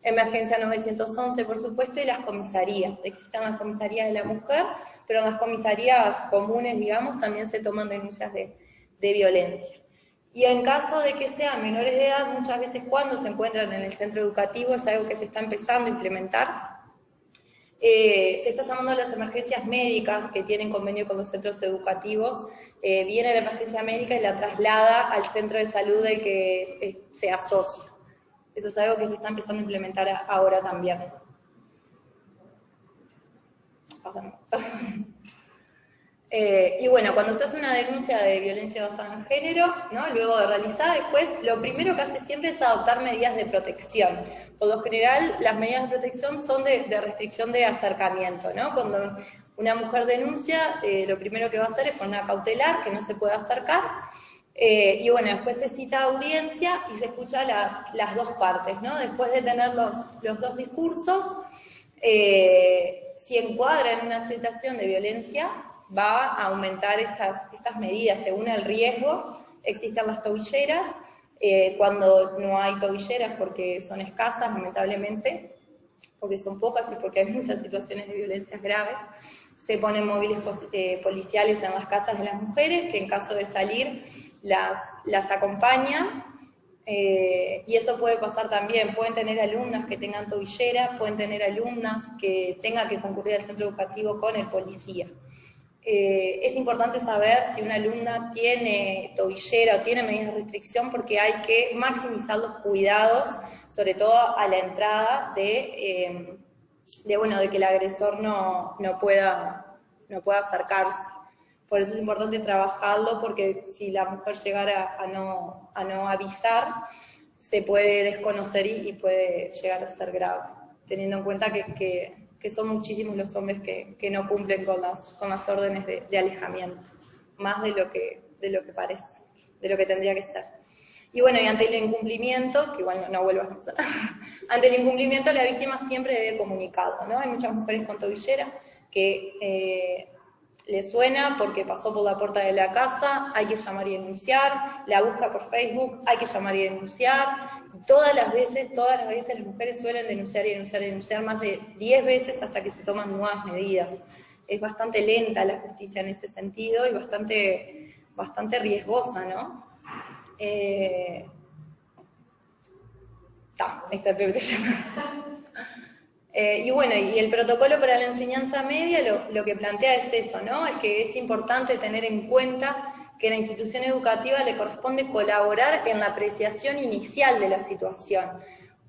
Emergencia 911, por supuesto, y las comisarías. Existen las comisarías de la mujer, pero en las comisarías comunes, digamos, también se toman denuncias de violencia. Y en caso de que sean menores de edad, muchas veces cuando se encuentran en el centro educativo, es algo que se está empezando a implementar, se está llamando a las emergencias médicas que tienen convenio con los centros educativos, viene la emergencia médica y la traslada al centro de salud del que se asocia. Eso es algo que se está empezando a implementar ahora también. Pasamos. Y bueno, cuando se hace una denuncia de violencia basada en género, ¿no? Luego de realizada, después lo primero que hace siempre es adoptar medidas de protección. Por lo general, las medidas de protección son de restricción de acercamiento, ¿no? Cuando una mujer denuncia, lo primero que va a hacer es poner una cautelar, que no se puede acercar, y bueno, después se cita audiencia y se escucha las dos partes, ¿no? Después de tener los dos discursos, si encuadra en una situación de violencia, va a aumentar estas medidas según el riesgo. Existen las tobilleras, cuando no hay tobilleras porque son escasas, lamentablemente, porque son pocas y porque hay muchas situaciones de violencias graves, se ponen móviles policiales en las casas de las mujeres, que en caso de salir las acompañan, y eso puede pasar también. Pueden tener alumnas que tengan tobillera, pueden tener alumnas que tengan que concurrir al centro educativo con el policía. Es importante saber si una alumna tiene tobillera o tiene medidas de restricción, porque hay que maximizar los cuidados, sobre todo a la entrada de que el agresor no pueda acercarse. Por eso es importante trabajarlo, porque si la mujer llegara a no avisar, se puede desconocer y puede llegar a ser grave, teniendo en cuenta que son muchísimos los hombres que no cumplen con las órdenes de alejamiento, más de lo que parece, de lo que tendría que ser. Y bueno, y ante el incumplimiento, que igual no vuelvas a pensar, ante el incumplimiento la víctima siempre debe comunicarlo, ¿no? Hay muchas mujeres con tobillera que le suena porque pasó por la puerta de la casa, hay que llamar y denunciar, la busca por Facebook, hay que llamar y denunciar. Todas las veces las mujeres suelen denunciar más de 10 veces hasta que se toman nuevas medidas. Es bastante lenta la justicia en ese sentido y bastante riesgosa, ¿no? Ahí está el PPT. Y bueno, y el protocolo para la enseñanza media lo que plantea es eso, ¿no? Es que es importante tener en cuenta que a la institución educativa le corresponde colaborar en la apreciación inicial de la situación.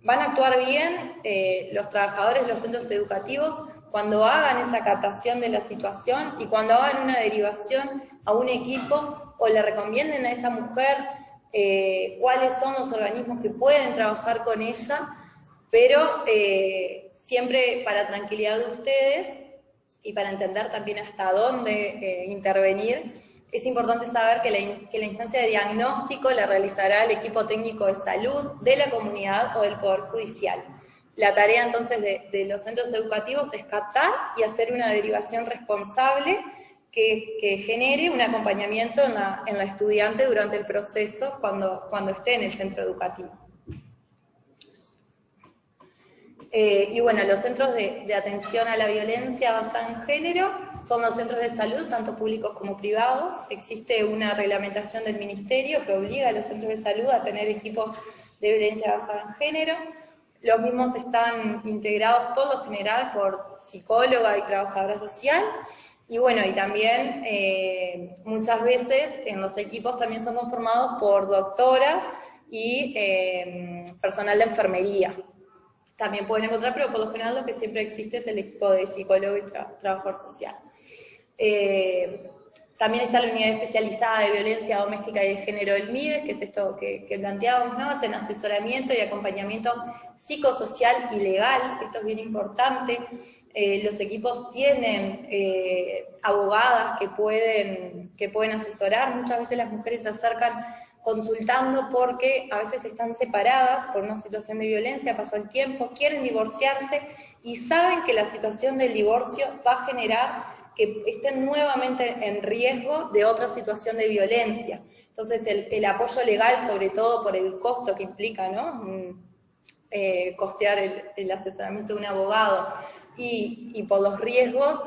Van a actuar bien los trabajadores de los centros educativos cuando hagan esa captación de la situación y cuando hagan una derivación a un equipo o le recomienden a esa mujer cuáles son los organismos que pueden trabajar con ella, pero siempre para tranquilidad de ustedes y para entender también hasta dónde intervenir. Es importante saber que la instancia de diagnóstico la realizará el equipo técnico de salud de la comunidad o del Poder Judicial. La tarea entonces de los centros educativos es captar y hacer una derivación responsable que genere un acompañamiento en la estudiante durante el proceso cuando esté en el centro educativo. Y bueno, los centros de atención a la violencia basada en género son los centros de salud, tanto públicos como privados. Existe una reglamentación del Ministerio que obliga a los centros de salud a tener equipos de violencia basada en género. Los mismos están integrados por lo general por psicóloga y trabajadora social. Y bueno, y también muchas veces en los equipos también son conformados por doctoras y personal de enfermería. También pueden encontrar, pero por lo general lo que siempre existe es el equipo de psicólogo y trabajador social. También está la unidad especializada de violencia doméstica y de género del MIDES, que es esto que planteábamos, ¿no? Hacen asesoramiento y acompañamiento psicosocial y legal, esto es bien importante. Los equipos tienen abogadas que pueden asesorar, muchas veces las mujeres se acercan consultando porque a veces están separadas por una situación de violencia, pasó el tiempo, quieren divorciarse y saben que la situación del divorcio va a generar que estén nuevamente en riesgo de otra situación de violencia. Entonces el apoyo legal, sobre todo por el costo que implica, ¿no? Costear el asesoramiento de un abogado y por los riesgos,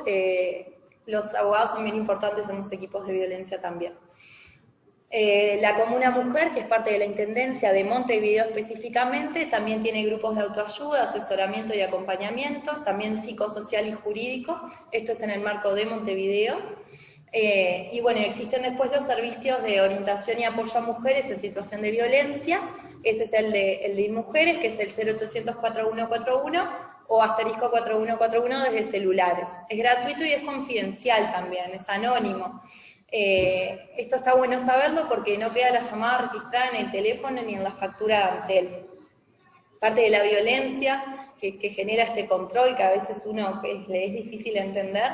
los abogados son bien importantes en los equipos de violencia también. La Comuna Mujer, que es parte de la Intendencia de Montevideo específicamente, también tiene grupos de autoayuda, asesoramiento y acompañamiento, también psicosocial y jurídico, esto es en el marco de Montevideo. Y bueno, existen después los servicios de orientación y apoyo a mujeres en situación de violencia, ese es el de InMujeres, que es el 0800 4141 o asterisco 4141 desde celulares. Es gratuito y es confidencial también, es anónimo. Esto está bueno saberlo porque no queda la llamada registrada en el teléfono ni en la factura de Antel. Parte de la violencia que genera este control, que a veces le es difícil entender,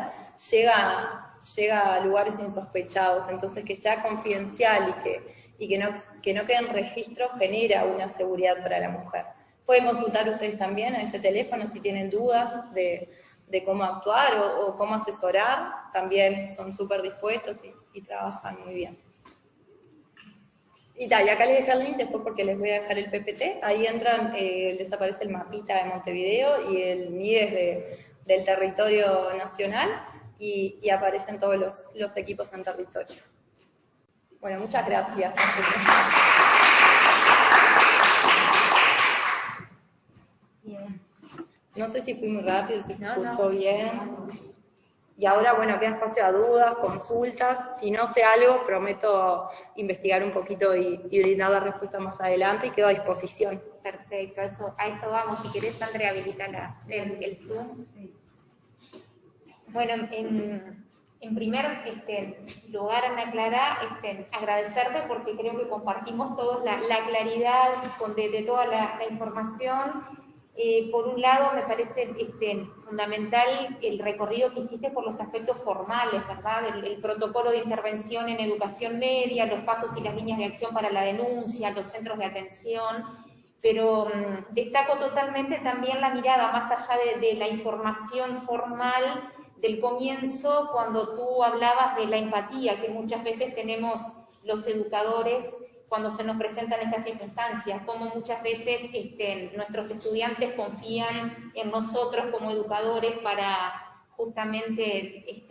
llega a lugares insospechados. Entonces que sea confidencial y que no quede en registro genera una seguridad para la mujer. Pueden consultar ustedes también a ese teléfono si tienen dudas de cómo actuar o cómo asesorar, también son súper dispuestos y trabajan muy bien. Y acá les dejé el link después porque les voy a dejar el PPT, ahí entran, les aparece el mapita de Montevideo y el MIDES del territorio nacional y aparecen todos los equipos en territorio. Bueno, muchas gracias. Bien. No sé si fui muy rápido, si se escuchó bien. Y ahora, bueno, queda espacio a dudas, consultas. Si no sé algo, prometo investigar un poquito y brindar la respuesta más adelante y quedo a disposición. Perfecto, a eso vamos. Si querés, Andrea, habilita el Zoom. Sí. Bueno, en primer lugar, Ana Clara, agradecerte porque creo que compartimos todos la claridad de toda la información. Por un lado, me parece fundamental el recorrido que hiciste por los aspectos formales, ¿verdad? El protocolo de intervención en educación media, los pasos y las líneas de acción para la denuncia, los centros de atención, pero destaco totalmente también la mirada más allá de la información formal del comienzo, cuando tú hablabas de la empatía que muchas veces tenemos los educadores cuando se nos presentan estas circunstancias, como muchas veces nuestros estudiantes confían en nosotros como educadores para justamente,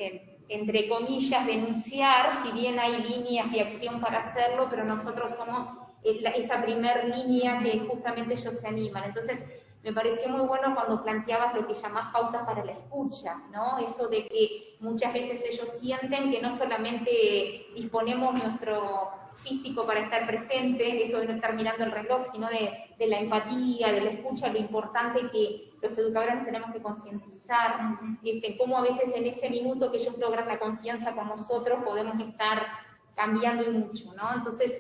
entre comillas, denunciar, si bien hay líneas de acción para hacerlo, pero nosotros somos esa primer línea que justamente ellos se animan. Entonces, me pareció muy bueno cuando planteabas lo que llamás pautas para la escucha, ¿no? Eso de que muchas veces ellos sienten que no solamente disponemos nuestro físico para estar presente, eso de no estar mirando el reloj, sino de la empatía, de la escucha, lo importante que los educadores tenemos que concientizar, cómo a veces en ese minuto que ellos logran la confianza con nosotros podemos estar cambiando y mucho, ¿no? Entonces,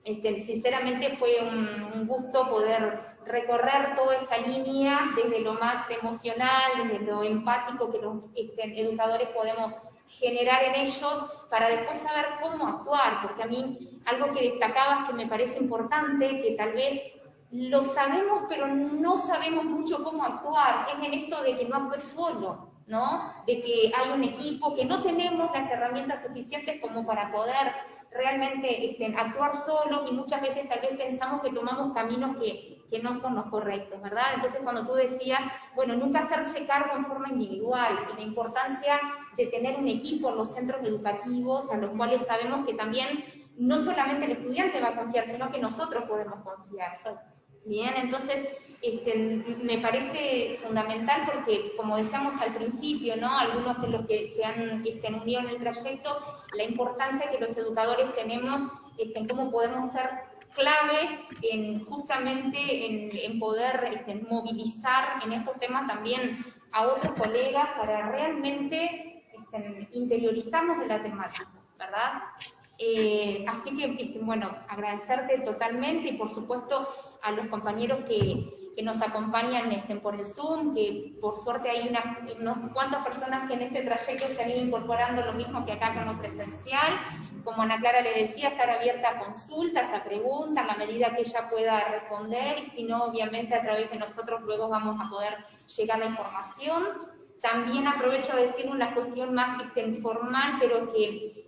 sinceramente fue un gusto poder recorrer toda esa línea desde lo más emocional, desde lo empático que los educadores podemos generar en ellos para después saber cómo actuar, porque a mí algo que destacabas que me parece importante, que tal vez lo sabemos pero no sabemos mucho cómo actuar, es en esto de que no actúes solo, ¿no? De que hay un equipo, que no tenemos las herramientas suficientes como para poder realmente actuar solos, y muchas veces tal vez pensamos que tomamos caminos que no son los correctos, ¿verdad? Entonces cuando tú decías, bueno, nunca hacerse cargo en forma individual, y la importancia de tener un equipo en los centros educativos, a los cuales sabemos que también no solamente el estudiante va a confiar, sino que nosotros podemos confiar. Bien, entonces me parece fundamental porque, como decíamos al principio, ¿no? Algunos de los que se han unido en el trayecto, la importancia que los educadores tenemos en cómo podemos ser claves justamente en poder movilizar en estos temas también a otros colegas para realmente interiorizarnos de la temática, ¿verdad? Así que, bueno, agradecerte totalmente, y por supuesto a los compañeros que nos acompañan por el Zoom, que por suerte hay unas cuantas personas que en este trayecto se han ido incorporando, lo mismo que acá con lo presencial. Como Ana Clara le decía, estar abierta a consultas, a preguntas, a la medida que ella pueda responder, y si no, obviamente a través de nosotros luego vamos a poder llegar la información. También aprovecho a decir una cuestión más informal, pero que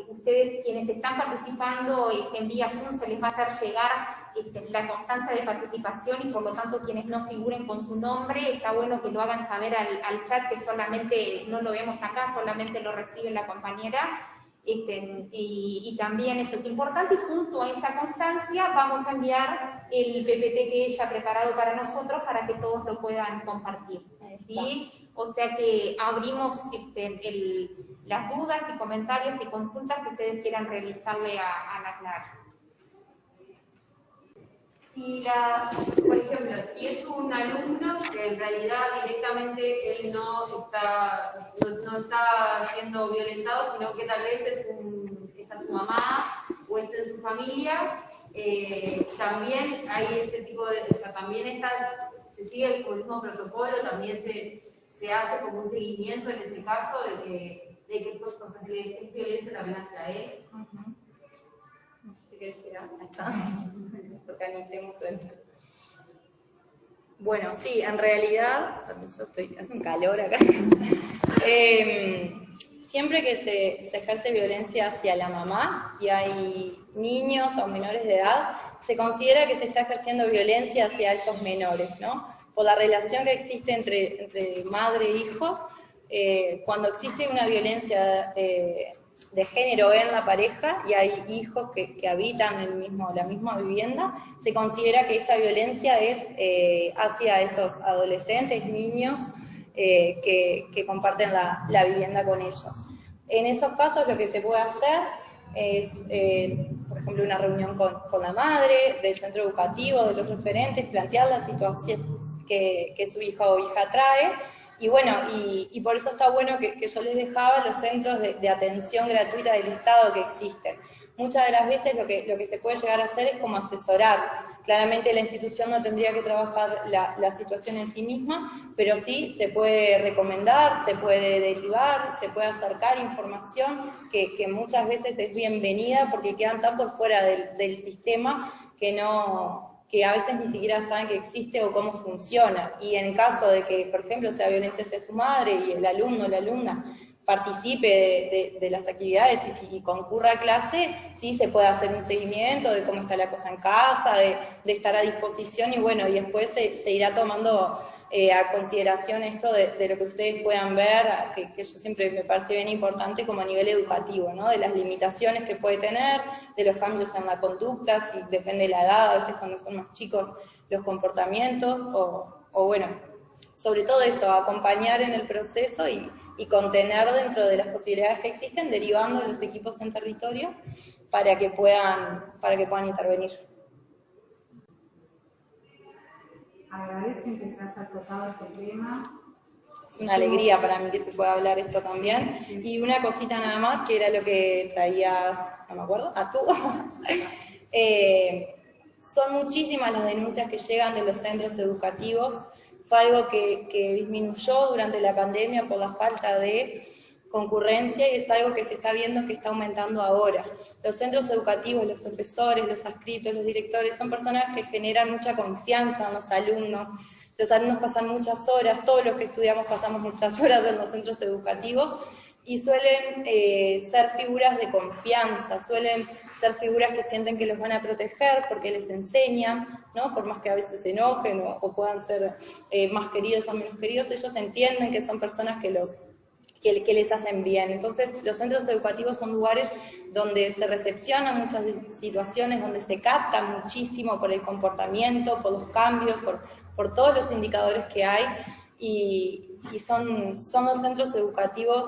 ustedes quienes están participando en vía Zoom se les va a hacer llegar la constancia de participación, y por lo tanto quienes no figuren con su nombre, está bueno que lo hagan saber al chat, que solamente no lo vemos acá, solamente lo recibe la compañera. Y también eso es importante, y junto a esa constancia vamos a enviar el PPT que ella ha preparado para nosotros para que todos lo puedan compartir, ¿sí? O sea que abrimos las dudas y comentarios y consultas que ustedes quieran realizarle a Ana Clara. Por ejemplo, si es un alumno que en realidad directamente él no está siendo violentado, sino que tal vez es a su mamá o es en su familia, también hay ese tipo de, o sea, también se sigue el mismo protocolo, también se hace como un seguimiento en ese caso de que es violencia también hacia él. No sé si querés esperar, ahí está. Organicemos el... Bueno, sí, en realidad, hace un calor acá. Siempre que se ejerce violencia hacia la mamá y hay niños o menores de edad, se considera que se está ejerciendo violencia hacia esos menores, ¿no? Por la relación que existe entre madre e hijos, cuando existe una violencia de género en la pareja y hay hijos que habitan la misma vivienda, se considera que esa violencia es hacia esos adolescentes, niños que comparten la vivienda con ellos. En esos casos lo que se puede hacer es, por ejemplo, una reunión con la madre, del centro educativo, de los referentes, plantear la situación que su hijo o hija trae. Y bueno, y por eso está bueno que yo les dejaba los centros de atención gratuita del Estado que existen. Muchas de las veces lo que se puede llegar a hacer es como asesorar. Claramente la institución no tendría que trabajar la situación en sí misma, pero sí se puede recomendar, se puede derivar, se puede acercar información que muchas veces es bienvenida porque quedan tan por fuera del sistema que a veces ni siquiera saben que existe o cómo funciona. Y en caso de que, por ejemplo, sea violencia hacia su madre y el alumno o la alumna participe de las actividades y concurra a clase, sí se puede hacer un seguimiento de cómo está la cosa en casa, de estar a disposición, y bueno, y después se irá tomando a consideración esto de lo que ustedes puedan ver, que yo siempre me parece bien importante como a nivel educativo, ¿no? De las limitaciones que puede tener, de los cambios en la conducta, si depende de la edad, a veces cuando son más chicos, los comportamientos, o bueno, sobre todo eso, acompañar en el proceso y contener dentro de las posibilidades que existen, derivando los equipos en territorio para que puedan intervenir. Agradecen que se haya tocado este tema. Es una alegría para mí que se pueda hablar esto también. Y una cosita nada más, que era lo que traía, no me acuerdo, tú. Son muchísimas las denuncias que llegan de los centros educativos. Fue algo que disminuyó durante la pandemia por la falta de concurrencia, y es algo que se está viendo que está aumentando ahora. Los centros educativos, los profesores, los adscritos, los directores, son personas que generan mucha confianza en los alumnos los alumnos pasan muchas horas, todos los que estudiamos pasamos muchas horas en los centros educativos, y suelen ser figuras de confianza, suelen ser figuras que sienten que los van a proteger porque les enseñan, ¿no? Por más que a veces se enojen o puedan ser más queridos o menos queridos, ellos entienden que son personas que les hacen bien. Entonces, los centros educativos son lugares donde se recepcionan muchas situaciones, donde se capta muchísimo por el comportamiento, por los cambios, por todos los indicadores que hay, y son los centros educativos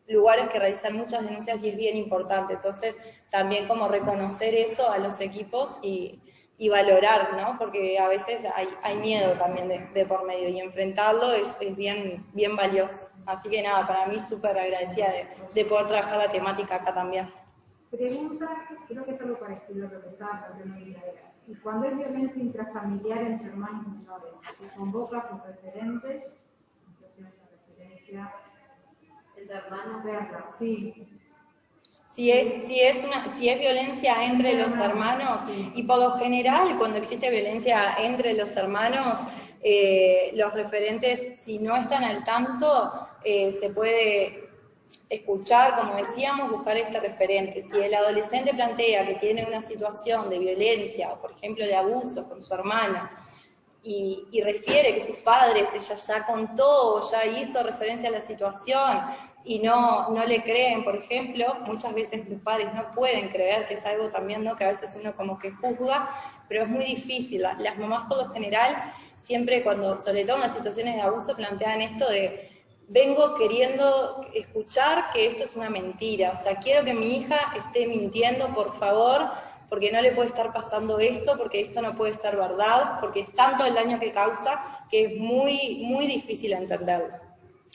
lugares que realizan muchas denuncias y es bien importante. Entonces, también como reconocer eso a los equipos y valorar, ¿no? Porque a veces hay miedo también de por medio, y enfrentarlo es bien valioso. Así que nada, para mí súper agradecida de poder trabajar la temática acá también. Pregunta, creo que es algo parecido a lo que estaba planteando Micaela. Y cuando hay violencia intrafamiliar entre hermanos menores, ¿se convoca a sus referentes? No sé si hace referencia. ¿Entre hermanos? Sí. Si es violencia entre los hermanos, y por lo general cuando existe violencia entre los hermanos, los referentes, si no están al tanto, se puede escuchar, como decíamos, buscar este referente. Si el adolescente plantea que tiene una situación de violencia, o por ejemplo de abuso con su hermana, y refiere que sus padres, ella ya contó, ya hizo referencia a la situación, y no le creen, por ejemplo, muchas veces los padres no pueden creer, que es algo también, ¿no?, que a veces uno como que juzga, pero es muy difícil. Las mamás por lo general, siempre cuando, sobre todo en las situaciones de abuso, plantean esto de: vengo queriendo escuchar que esto es una mentira, o sea, quiero que mi hija esté mintiendo, por favor, porque no le puede estar pasando esto, porque esto no puede ser verdad, porque es tanto el daño que causa que es muy, muy difícil entenderlo.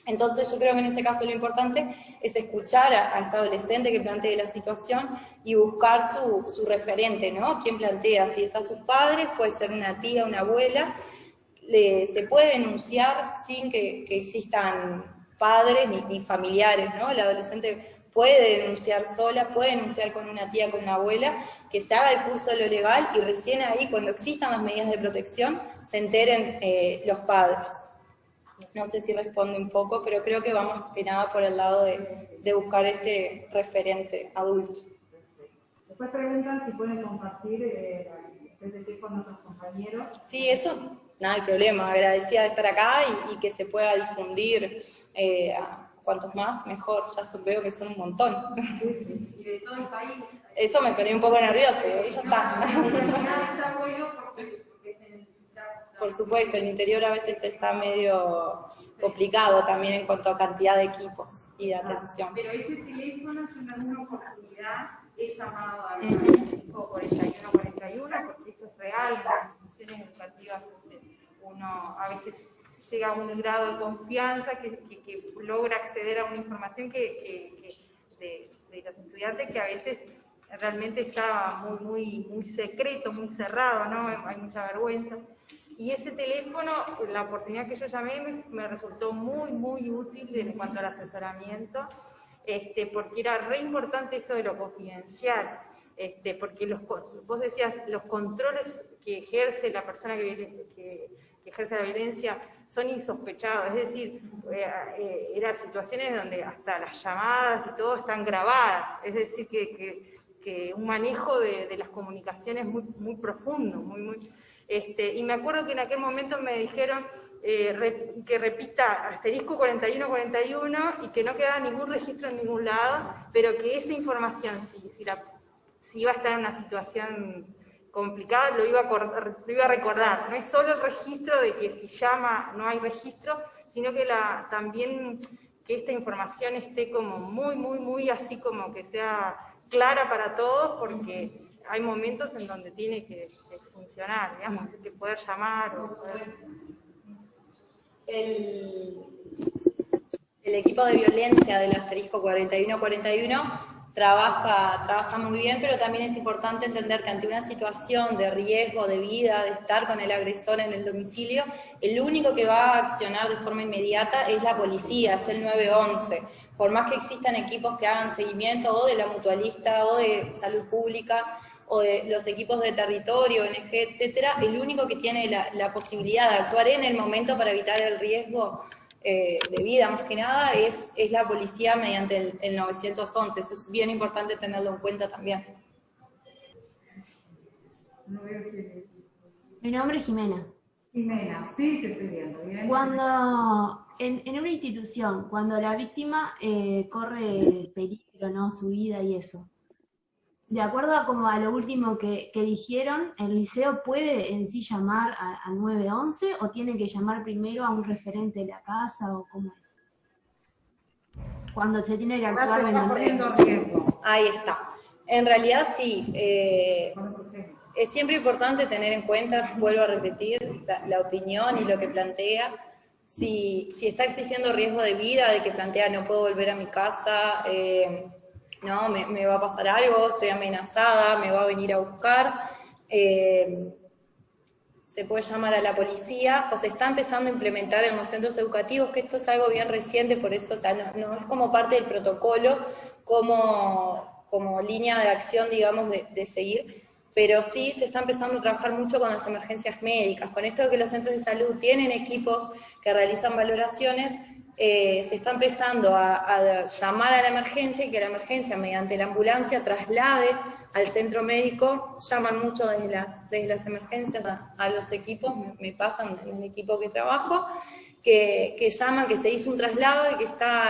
Entonces yo creo que en ese caso lo importante es escuchar a este adolescente que plantee la situación y buscar su referente, ¿no? ¿Quién plantea? Si es a sus padres, puede ser una tía, una abuela. Se puede denunciar sin que existan padres ni familiares, ¿no? El adolescente puede denunciar sola, puede denunciar con una tía, con una abuela, que se haga el curso de lo legal y recién ahí, cuando existan las medidas de protección, se enteren los padres. No sé si responde un poco, pero creo que vamos que nada por el lado de buscar este referente adulto. Después preguntan si pueden compartir el PPT con otros compañeros. Sí, eso, nada hay problema. Agradecida de estar acá y que se pueda difundir a cuantos más, mejor. Ya veo que son un montón. Sí. Y de todo el país. Eso me ponía un poco nervioso, ya está. Está bueno porque se necesita. Por supuesto, el interior a veces está medio complicado también en cuanto a cantidad de equipos y de atención. Pero ese teléfono, yo en alguna oportunidad he llamado al 4141, porque eso es real, en las instituciones educativas uno a veces llega a un grado de confianza que logra acceder a una información de los estudiantes que a veces realmente está muy secreto, muy cerrado, ¿no? Hay mucha vergüenza. Y ese teléfono, la oportunidad que yo llamé, me resultó muy útil en cuanto al asesoramiento, porque era re importante esto de lo confidencial, porque vos decías, los controles que ejerce la persona que ejerce la violencia son insospechados, es decir, eran situaciones donde hasta las llamadas y todo están grabadas, es decir, que un manejo de las comunicaciones muy profundo, y me acuerdo que en aquel momento me dijeron que repita asterisco 4141 y que no quedaba ningún registro en ningún lado, pero que esa información, si iba a estar en una situación complicada, lo iba a recordar. No es solo el registro de que si llama no hay registro, sino que también que esta información esté como muy así, como que sea clara para todos, porque hay momentos en donde tiene que funcionar, digamos, que poder llamar o poder... El equipo de violencia del asterisco 4141 trabaja muy bien, pero también es importante entender que ante una situación de riesgo de vida, de estar con el agresor en el domicilio, el único que va a accionar de forma inmediata es la policía, es el 911. Por más que existan equipos que hagan seguimiento o de la mutualista o de salud pública o de los equipos de territorio, ONG, etcétera, el único que tiene la posibilidad de actuar en el momento para evitar el riesgo de vida, más que nada, es la policía mediante el 911. Eso es bien importante tenerlo en cuenta también. No veo quién es. Mi nombre es Jimena. Jimena, sí, te estoy viendo. Bien. Cuando en una institución, cuando la víctima corre peligro, ¿no? Su vida y eso, de acuerdo a lo último que dijeron, ¿el liceo puede en sí llamar a 911 o tiene que llamar primero a un referente de la casa o cómo es? Cuando se tiene que actuar en riesgo. Ahí está. En realidad sí. Es siempre importante tener en cuenta, vuelvo a repetir, la opinión y lo que plantea. Si está existiendo riesgo de vida, de que plantea no puedo volver a mi casa, no, me va a pasar algo, estoy amenazada, me va a venir a buscar, se puede llamar a la policía, o se está empezando a implementar en los centros educativos, que esto es algo bien reciente, por eso, o sea, no es como parte del protocolo, como línea de acción, digamos, de seguir, pero sí se está empezando a trabajar mucho con las emergencias médicas. Con esto de que los centros de salud tienen equipos que realizan valoraciones, se está empezando a llamar a la emergencia y que la emergencia, mediante la ambulancia, traslade al centro médico. Llaman mucho desde las emergencias a los equipos, me pasan en el equipo que trabajo, que llaman que se hizo un traslado y que está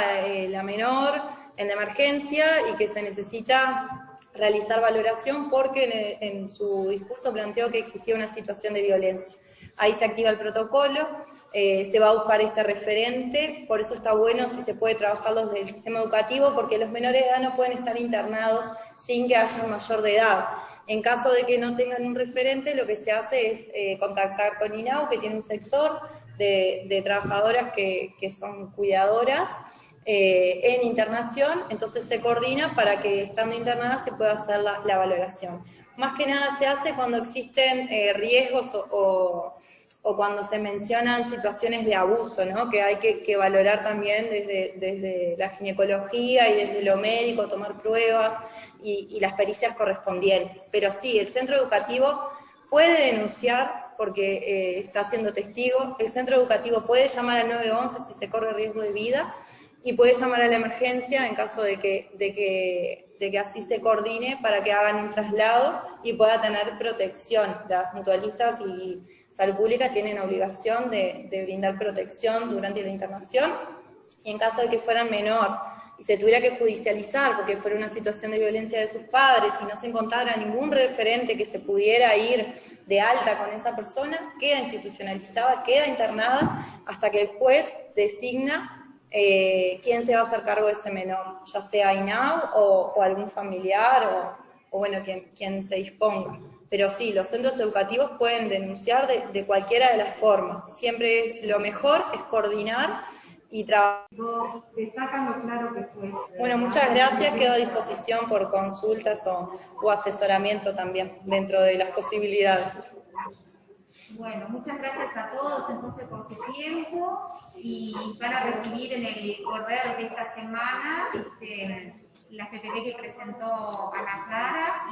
la menor en la emergencia y que se necesita realizar valoración porque en su discurso planteó que existía una situación de violencia. Ahí se activa el protocolo, se va a buscar este referente, por eso está bueno si se puede trabajarlos del sistema educativo, porque los menores de edad no pueden estar internados sin que haya un mayor de edad. En caso de que no tengan un referente, lo que se hace es contactar con INAU, que tiene un sector de trabajadoras que son cuidadoras, en internación, entonces se coordina para que estando internada se pueda hacer la valoración. Más que nada se hace cuando existen riesgos o cuando se mencionan situaciones de abuso, ¿no? Que hay que valorar también desde la ginecología y desde lo médico, tomar pruebas y las pericias correspondientes. Pero sí, el centro educativo puede denunciar porque está siendo testigo, el centro educativo puede llamar al 911 si se corre riesgo de vida, y puede llamar a la emergencia en caso de que así se coordine para que hagan un traslado y pueda tener protección. Las mutualistas y salud pública tienen obligación de brindar protección durante la internación, y en caso de que fueran menor y se tuviera que judicializar porque fuera una situación de violencia de sus padres y no se encontrara ningún referente que se pudiera ir de alta con esa persona, queda institucionalizada, queda internada hasta que el juez designa quién se va a hacer cargo de ese menor, ya sea INAU o algún familiar o bueno, quien se disponga. Pero sí, los centros educativos pueden denunciar de cualquiera de las formas. Siempre lo mejor es coordinar y trabajar. Destacan lo claro que fue. Bueno, muchas gracias, quedo a disposición por consultas o asesoramiento también, dentro de las posibilidades. Bueno, muchas gracias a todos entonces por su tiempo y van a recibir en el correo de esta semana la PPT que presentó Ana Clara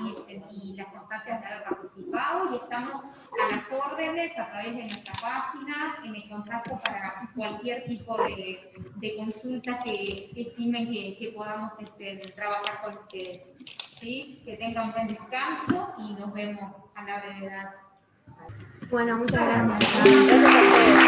y las constancias de haber participado, y estamos a las órdenes a través de nuestra página en el contacto para cualquier tipo de consulta que estimen que podamos trabajar con ustedes. ¿Sí? Que tengan un buen descanso y nos vemos a la brevedad. Bueno, muchas gracias. Gracias a ustedes.